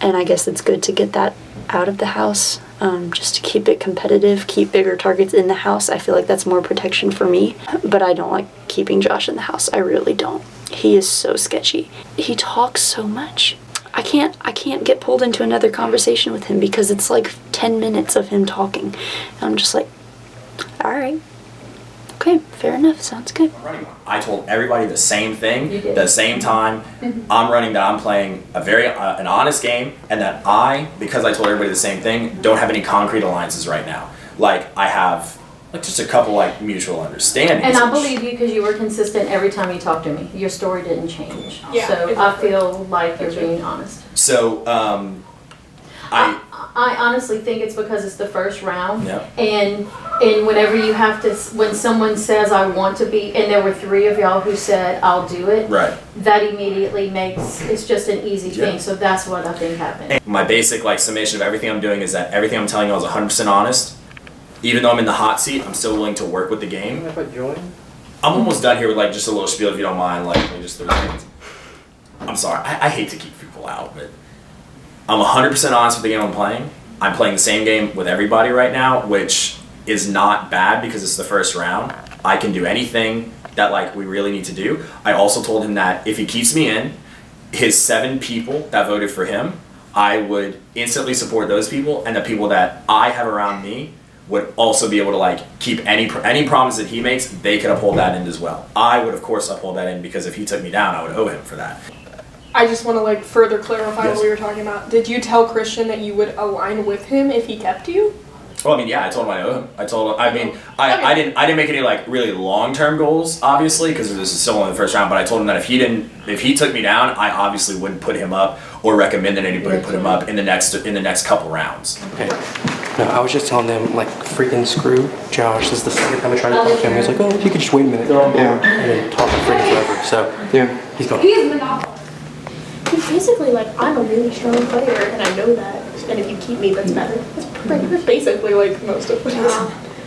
And I guess it's good to get that out of the house. Just to keep it competitive, keep bigger targets in the house. I feel like that's more protection for me. But I don't like keeping Josh in the house. I really don't. He is so sketchy. He talks so much. I can't get pulled into another conversation with him because it's like 10 minutes of him talking. And I'm just like, all right. Okay, fair enough. Sounds good. I told everybody the same thing, the same time. I'm running that I'm playing a very an honest game, and that because I told everybody the same thing, don't have any concrete alliances right now. Like I have like just a couple like mutual understandings. And I believe you because you were consistent every time you talked to me. Your story didn't change. Yeah, so exactly. I feel like you're being honest. So I honestly think it's because it's the first round. Yeah. And whenever you have to, when someone says I want to be, and there were 3 of y'all who said I'll do it. Right. That immediately makes, it's just an easy thing. So that's what I think happened. My basic like summation of everything I'm doing is that everything I'm telling you is 100% honest. Even though I'm in the hot seat, I'm still willing to work with the game. I'm almost done here with like just a little spiel if you don't mind, like just 30 seconds. I'm sorry, I hate to keep people out, but I'm 100% honest with the game I'm playing. I'm playing the same game with everybody right now, which is not bad because it's the first round. I can do anything that like we really need to do. I also told him that if he keeps me in, his 7 people that voted for him, I would instantly support those people, and the people that I have around me would also be able to like keep any promise that he makes, they could uphold that end as well. I would of course uphold that end because if he took me down, I would owe him for that. I just want to like further clarify Yes. what we were talking about. Did you tell Christian that you would align with him if he kept you? Well, I mean, yeah, I told him I owe him. I didn't make any like really long-term goals, obviously, because this is still only the first round. But I told him that if he took me down, I obviously wouldn't put him up or recommend that anybody put him up in the next couple rounds. Okay. No, I was just telling them, like, freaking screw Josh. This is the second time I tried to talk to him. He was like, oh, if you could just wait a minute. Yeah. And then talk freaking forever. So, yeah, he's gone. He is monopoly. He's basically like, I'm a really strong player, and I know that. And if you keep me, that's better. That's basically like most of what he is.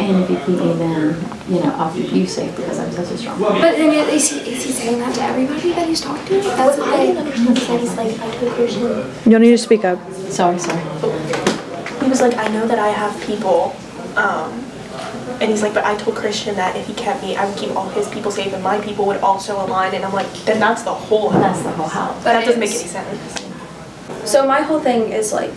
And if you keep me, then, you know, I'll keep you safe because I'm such a strong But then is he saying that to everybody that he's talking to? That's what I didn't understand. He's like, I told Christian. You'll need to speak up. Sorry. He was like, I know that I have people, and he's like, but I told Christian that if he kept me, I would keep all his people safe, and my people would also align. And I'm like, then that's the whole house. That's the whole house. That doesn't make any sense. So my whole thing is like,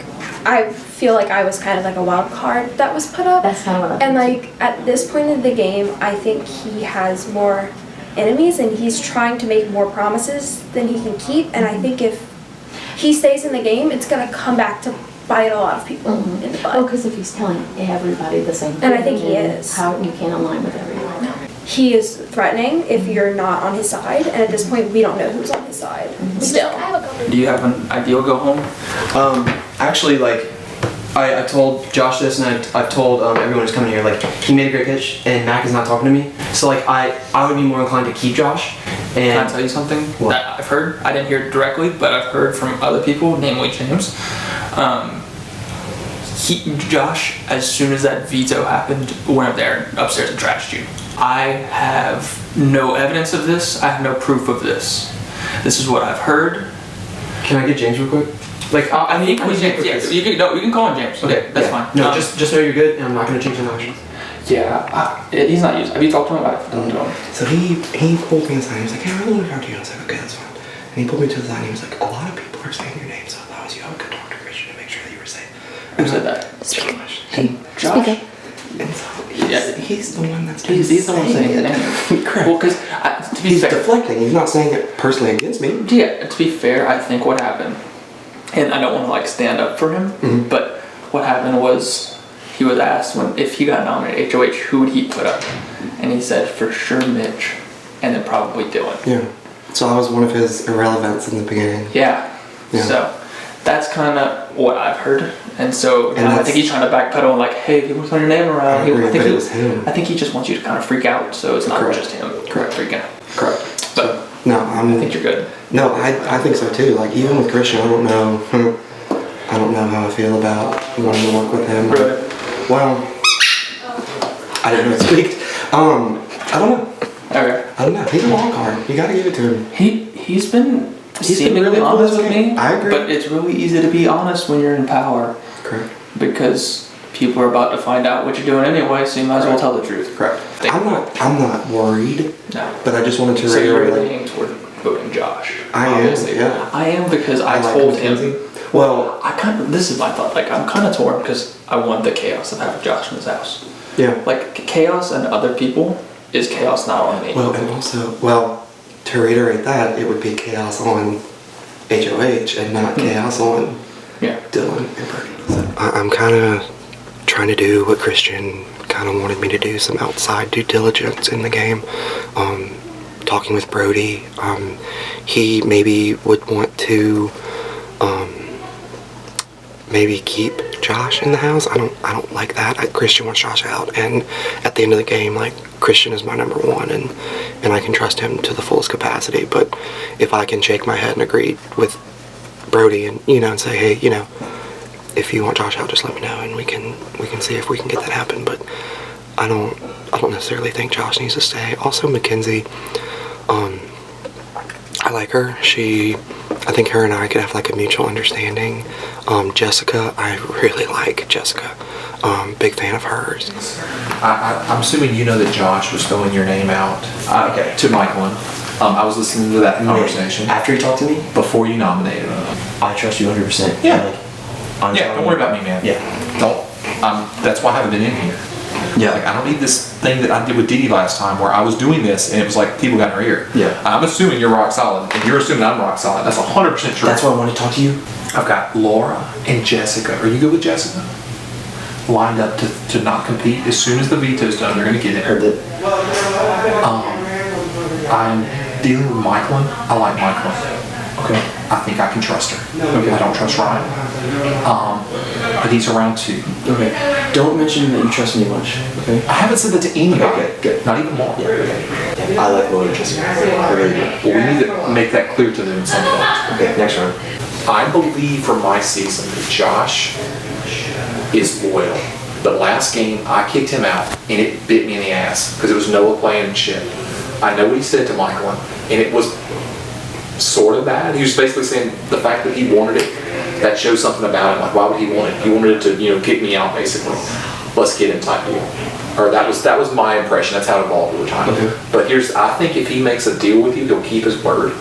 I feel like I was kind of like a wild card that was put up. That's kind of what I And like at this point in the game, I think he has more enemies and he's trying to make more promises than he can keep. And I think if he stays in the game, it's gonna come back to bite a lot of people in the butt. Oh, because if he's telling everybody the same thing. And I think he then is. How you can't align with everyone. He is threatening if you're not on his side, and at this point, we don't know who's on his side. Still. Do you have an ideal go home? Actually, like, I told Josh this, and I've told everyone who's coming here, like, he made a great pitch, and Mac is not talking to me. So, like, I would be more inclined to keep Josh. And Can I tell you something that I've heard? I didn't hear it directly, but I've heard from other people, namely James. Josh, as soon as that veto happened, went up there upstairs and trashed you. I have no evidence of this. I have no proof of this. This is what I've heard. Can I get James real quick? Like, I mean, you can call James. Yes, you can call him James. Okay, that's fine. No, just know you're good, and I'm not gonna change the notion. Yeah, he's not used. Have you talked to him about it? So he pulled me aside. He was like, hey, I really want to talk to you. And I was like, okay, that's fine. And he pulled me to the side and he was like, a lot of people are saying your name, so if I was you, I would go talk to Christian to make sure that you were safe. Who said that? Hey, Josh? Speak up. And so he's the one that's He's the one saying it. Correct. Well, because to be he's fair, deflecting. He's not saying it personally against me. Yeah, to be fair, I think what happened, and I don't want to like stand up for him, but what happened was he was asked if he got nominated HOH, who would he put up, and he said for sure Mitch, and then probably Dylan. Yeah. So I was one of his irrelevance in the beginning. Yeah. So That's kind of what I've heard, and so now I think he's trying to backpedal and like, hey, people throwing your name around. I think he just wants you to kind of freak out, so it's not just him. Correct. Freaking out. Correct. But no, I think you're good. No, I think so too. Like even with Christian, I don't know how I feel about wanting to work with him. Right. Well, I didn't know it squeaked. I don't know. Okay. I don't know. He's a wild card. You gotta give it to him. He's been seemingly honest with me. I agree. But it's really easy to be honest when you're in power. Correct. Because people are about to find out what you're doing anyway, so you might as well tell the truth. Correct. I'm not worried. No. But I just wanted to So you're reiterate. leaning toward voting Josh. I obviously. am. Yeah. I am because I like told Mackenzie. him. Well, this is my thought. Like I'm kind of torn because I want the chaos of having Josh in his house. Yeah. Like chaos and other people is chaos not on me. Well, and also, to reiterate that, it would be chaos on HOH and not chaos on Dylan and Brody. So I'm kind of trying to do what Christian kind of wanted me to do, some outside due diligence in the game. Talking with Brody, he maybe would want to maybe keep Josh in the house. I don't like that. Christian wants Josh out, and at the end of the game, like Christian is my number one, and I can trust him to the fullest capacity. But if I can shake my head and agree with Brody and and say, hey, if you want Josh out, just let me know, and we can see if we can get that happen. But I don't necessarily think Josh needs to stay. Also, Mackenzie, I like her. I think her and I could have like a mutual understanding. Jessica, I really like Jessica. Big fan of hers. I'm assuming you know that Josh was throwing your name out to Michael. I was listening to that conversation. After you talked to me? Before you nominated him. I trust you 100%. Yeah. Don't worry about me, man. Yeah. Don't. That's why I haven't been in here. Yeah. Like, I don't need this thing that I did with Dee Dee last time where I was doing this and it was like people got in her ear. Yeah. I'm assuming you're rock solid and you're assuming I'm rock solid. That's 100% true. That's why I want to talk to you. I've got Laura and Jessica. Are you good with Jessica? Lined up to not compete. As soon as the veto's done, they're going to get it. Heard that. I'm dealing with Michaelin. I like Michaelin. Okay. I think I can trust her. Okay. I don't trust Ryan. But he's around too. Okay. Don't mention that you trust me much. Okay. I haven't said that to anybody. Okay. Good. Not even Laura. Yeah. Okay. I like Laura and Jessica. They're very good. Well, we need to make that clear to them in some point. Okay. Next round. I believe for my season that Josh is loyal. The last game, I kicked him out, and it bit me in the ass because it was Noah playing and shit. I know what he said to Michael, and it was sort of bad. He was basically saying the fact that he wanted it, that shows something about him. Like, why would he want it? He wanted it to, kick me out, basically. Let's get him type deal. Or that was my impression. That's how it evolved over time. Okay. But I think if he makes a deal with you, he'll keep his word.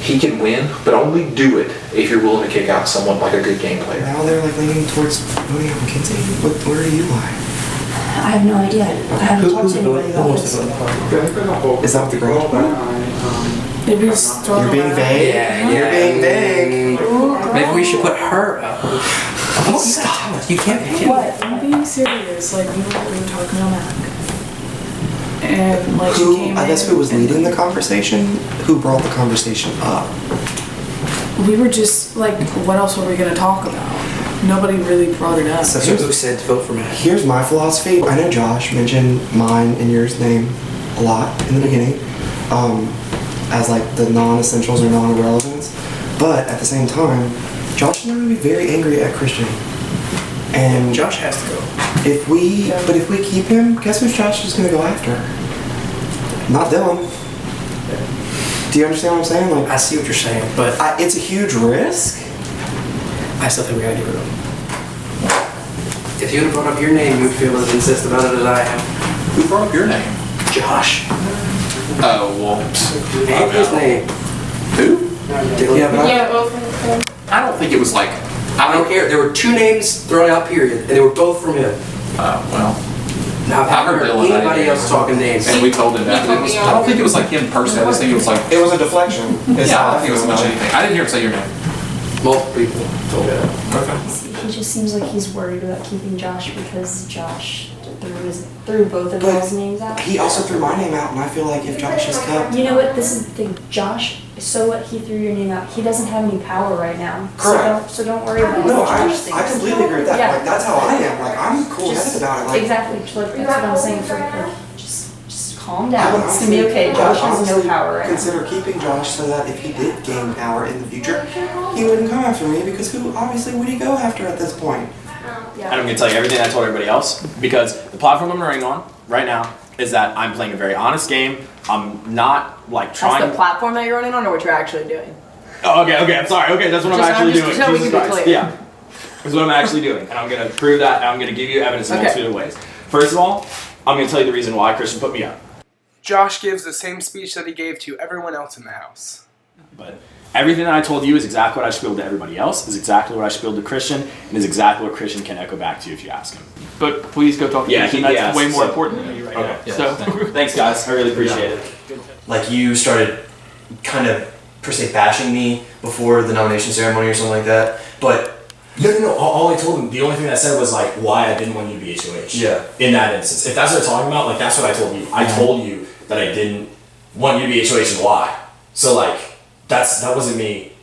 He can win, but only do it if you're willing to kick out someone like a good game player. Now they're like leaning towards voting out Mackenzie. Where do you lie? I have no idea. I haven't talked to anybody about this. Is that what the girls Maybe just throw You're being vague. Yeah, You're being vague. Maybe we should put her up. Oh, stop. You can't. What? I'm being serious. Like, we were talking about Mac. And, like, she came I guess in who was and- leading the conversation? Who brought the conversation up? We were just, like, what else were we going to talk about? Nobody really brought it up. So who said to vote for me? Here's my philosophy. I know Josh mentioned mine and yours name a lot in the beginning, as like the non-essentials or non-irrelevance. But at the same time, Josh is going to be very angry at Christian. And Josh has to go. If we keep him, guess who Josh is going to go after? Not Dylan. Do you understand what I'm saying? Like, I see what you're saying, but it's a huge risk. I still think we gotta give it up. If you had brought up your name, you would feel as insist about it as I am. Who brought up your name? Josh. Oh, well. And his name. Who? Yeah, both of them. I don't think it was like. I don't care. There were two names thrown out, period, and they were both from him. Well. Now, I've never heard anybody else talking names. And we told him that. I don't think it was like him personally. I just think it was like. It was a deflection. Yeah, I don't think it was much anything. I didn't hear him say your name. Multiple people told me. He just seems like he's worried about keeping Josh because Josh threw both of y'all's names out. He also threw my name out, and I feel like if Josh is kept. You know what? This is the thing. Josh So what? He threw your name out. He doesn't have any power right now. Correct. So don't worry about No, what Josh I thinks. completely agree with that. Yeah. Like, that's how I am. Like, I'm cool-headed Just- about it. Like, exactly. Like, that's what I'm saying. For like, just calm I down. would It's gonna be okay. honestly- Josh I would has no honestly power right now. consider keeping Josh so that if he did gain power in the future, he wouldn't come after me because who obviously would he go after at this point? And I'm gonna tell you everything I told everybody else because the platform I'm running on right now is that I'm playing a very honest game. I'm not like trying. That's the platform that you're running on, or what you're actually doing? Oh, okay, I'm sorry. Okay, that's what I'm actually doing. So we Jesus can be Christ. clear. Yeah, that's what I'm actually doing, and I'm gonna prove that. And I'm gonna give you evidence in Okay. multiple ways. First of all, I'm gonna tell you the reason why Christian put me up. Josh gives the same speech that he gave to everyone else in the house. But everything that I told you is exactly what I spilled to everybody else, is exactly what I spilled to Christian, and is exactly what Christian can echo back to you if you ask him. But please go talk to Christian. That's way more important than you right now. Yeah, So thanks, guys. I really appreciate it. Like you started kind of per se bashing me before the nomination ceremony or something like that, but No. All I told him, the only thing I said was like why I didn't want you to be HOH. Yeah. In that instance, if that's what we're talking about, like that's what I told you. I told you that I didn't want you to be HOH and why. So like that wasn't me.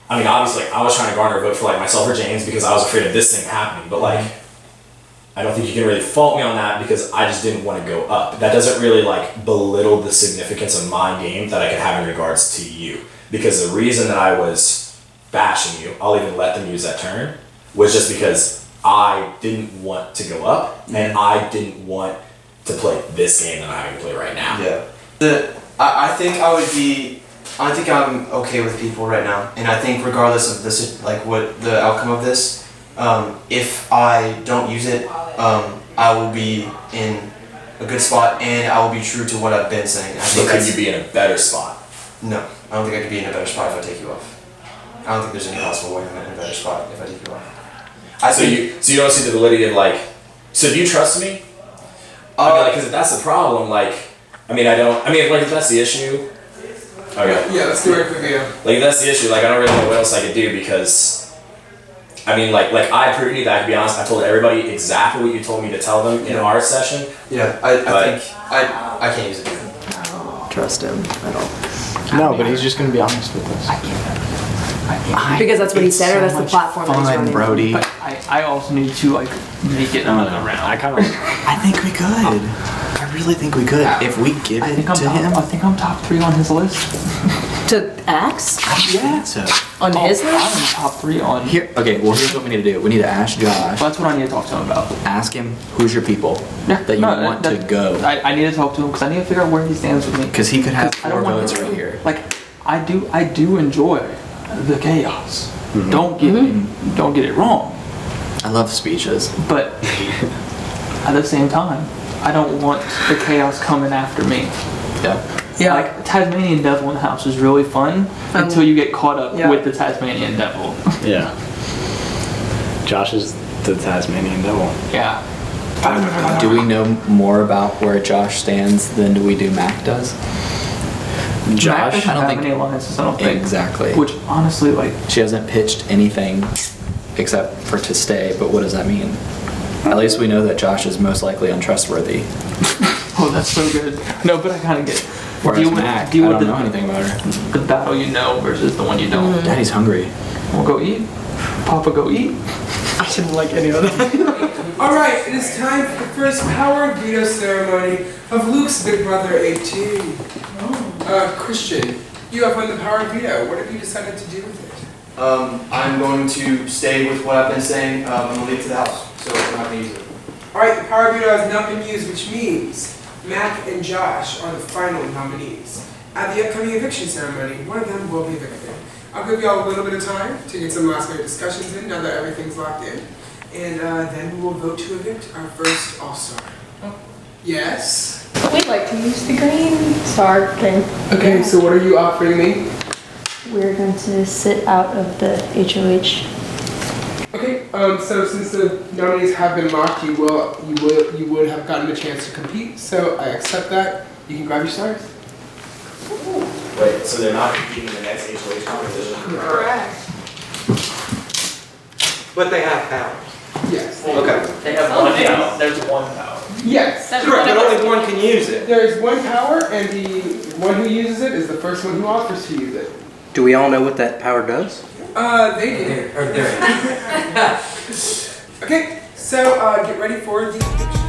I mean, obviously, like, I was trying to garner a vote for like myself or James because I was afraid of this thing happening. But like, I don't think you can really fault me on that because I just didn't want to go up. That doesn't really like belittle the significance of my game that I could have in regards to you. Because the reason that I was bashing you, I'll even let them use that term, was just because I didn't want to go up and I didn't want to play this game that I'm having to play right now. Yeah. I think I'm okay with people right now, and I think regardless of this, like what the outcome of this, if I don't use it, I will be in a good spot, and I will be true to what I've been saying. I think But could you be in a better spot? No, I don't think I could be in a better spot if I take you off. I don't think there's any possible way I'm in a better spot if I take you off. So you don't see the validity of like, so do you trust me? I mean, like, because if that's the problem, like, like, if that's the issue, okay. Yeah, let's do it for you. Like, if that's the issue, like, I don't really know what else I could do because, like I proved you that, I can be honest, I told everybody exactly what you told me to tell them in our session. Yeah, I think I can't use it. Trust him at all. No, but he's just gonna be honest with us. Because that's what he said, or that's the much platform that he's fun, running. Brody. But I also need to like make it another round. I think we could. I really think we could. If we give it to him. I think I'm top 3 on his list. To Axe? Yeah. So. On his list? I'm top 3 on Here. Okay. Well, here's what we need to do. We need to ask Josh. That's what I need to talk to him about. Ask him who's your people that you want to go. I need to talk to him because I need to figure out where he stands with me. Because he could have I don't 4 want votes him- right here. Like I do enjoy the chaos. Mm-hmm. Don't get it wrong. I love speeches. But at the same time, I don't want the chaos coming after me. Yeah. Yeah. Like Tasmanian Devil in the house is really fun until you get caught up Yeah. with the Tasmanian Devil. Yeah. Josh is the Tasmanian Devil. Yeah. Do we know more about where Josh stands than we do Mac does? Mac Josh, doesn't I don't have think any alliances, I don't think. exactly. Which honestly, like, She hasn't pitched anything except for to stay. But what does that mean? At least we know that Josh is most likely untrustworthy. oh, that's so good. No, but I kind of get. Whereas Mac, I don't know anything about her. The battle you know versus the one you don't. Daddy's hungry. We'll go eat. Papa, go eat. I didn't like any of that. Alright, it is time for the first Power of Veto ceremony of Luke's Big Brother 18. Christian, you have won the Power of Veto. What have you decided to do with it? I'm going to stay with what I've been saying. I'm going to leave to the house, so I'm not going to use it. Alright, the Power of Veto has not been used, which means Mac and Josh are the final nominees. At the upcoming eviction ceremony, one of them will be evicted. I'll give you all a little bit of time to get some last minute discussions in now that everything's locked in. And then we will vote to evict our first All-Star. Yes? We'd like to use the green star thing. Okay, so what are you offering me? We're going to sit out of the HOH. Okay, so since the nominees have been locked, you would have gotten a chance to compete. So I accept that. You can grab your stars. Wait, so they're not competing in the next HOH competition? Correct. But they have power. Yes. Okay. They have one power. There's one power. Yes. Correct, but only one can use it. There is one power, and the one who uses it is the first one who offers to use it. Do we all know what that power does? They do. Okay, so get ready for the prediction.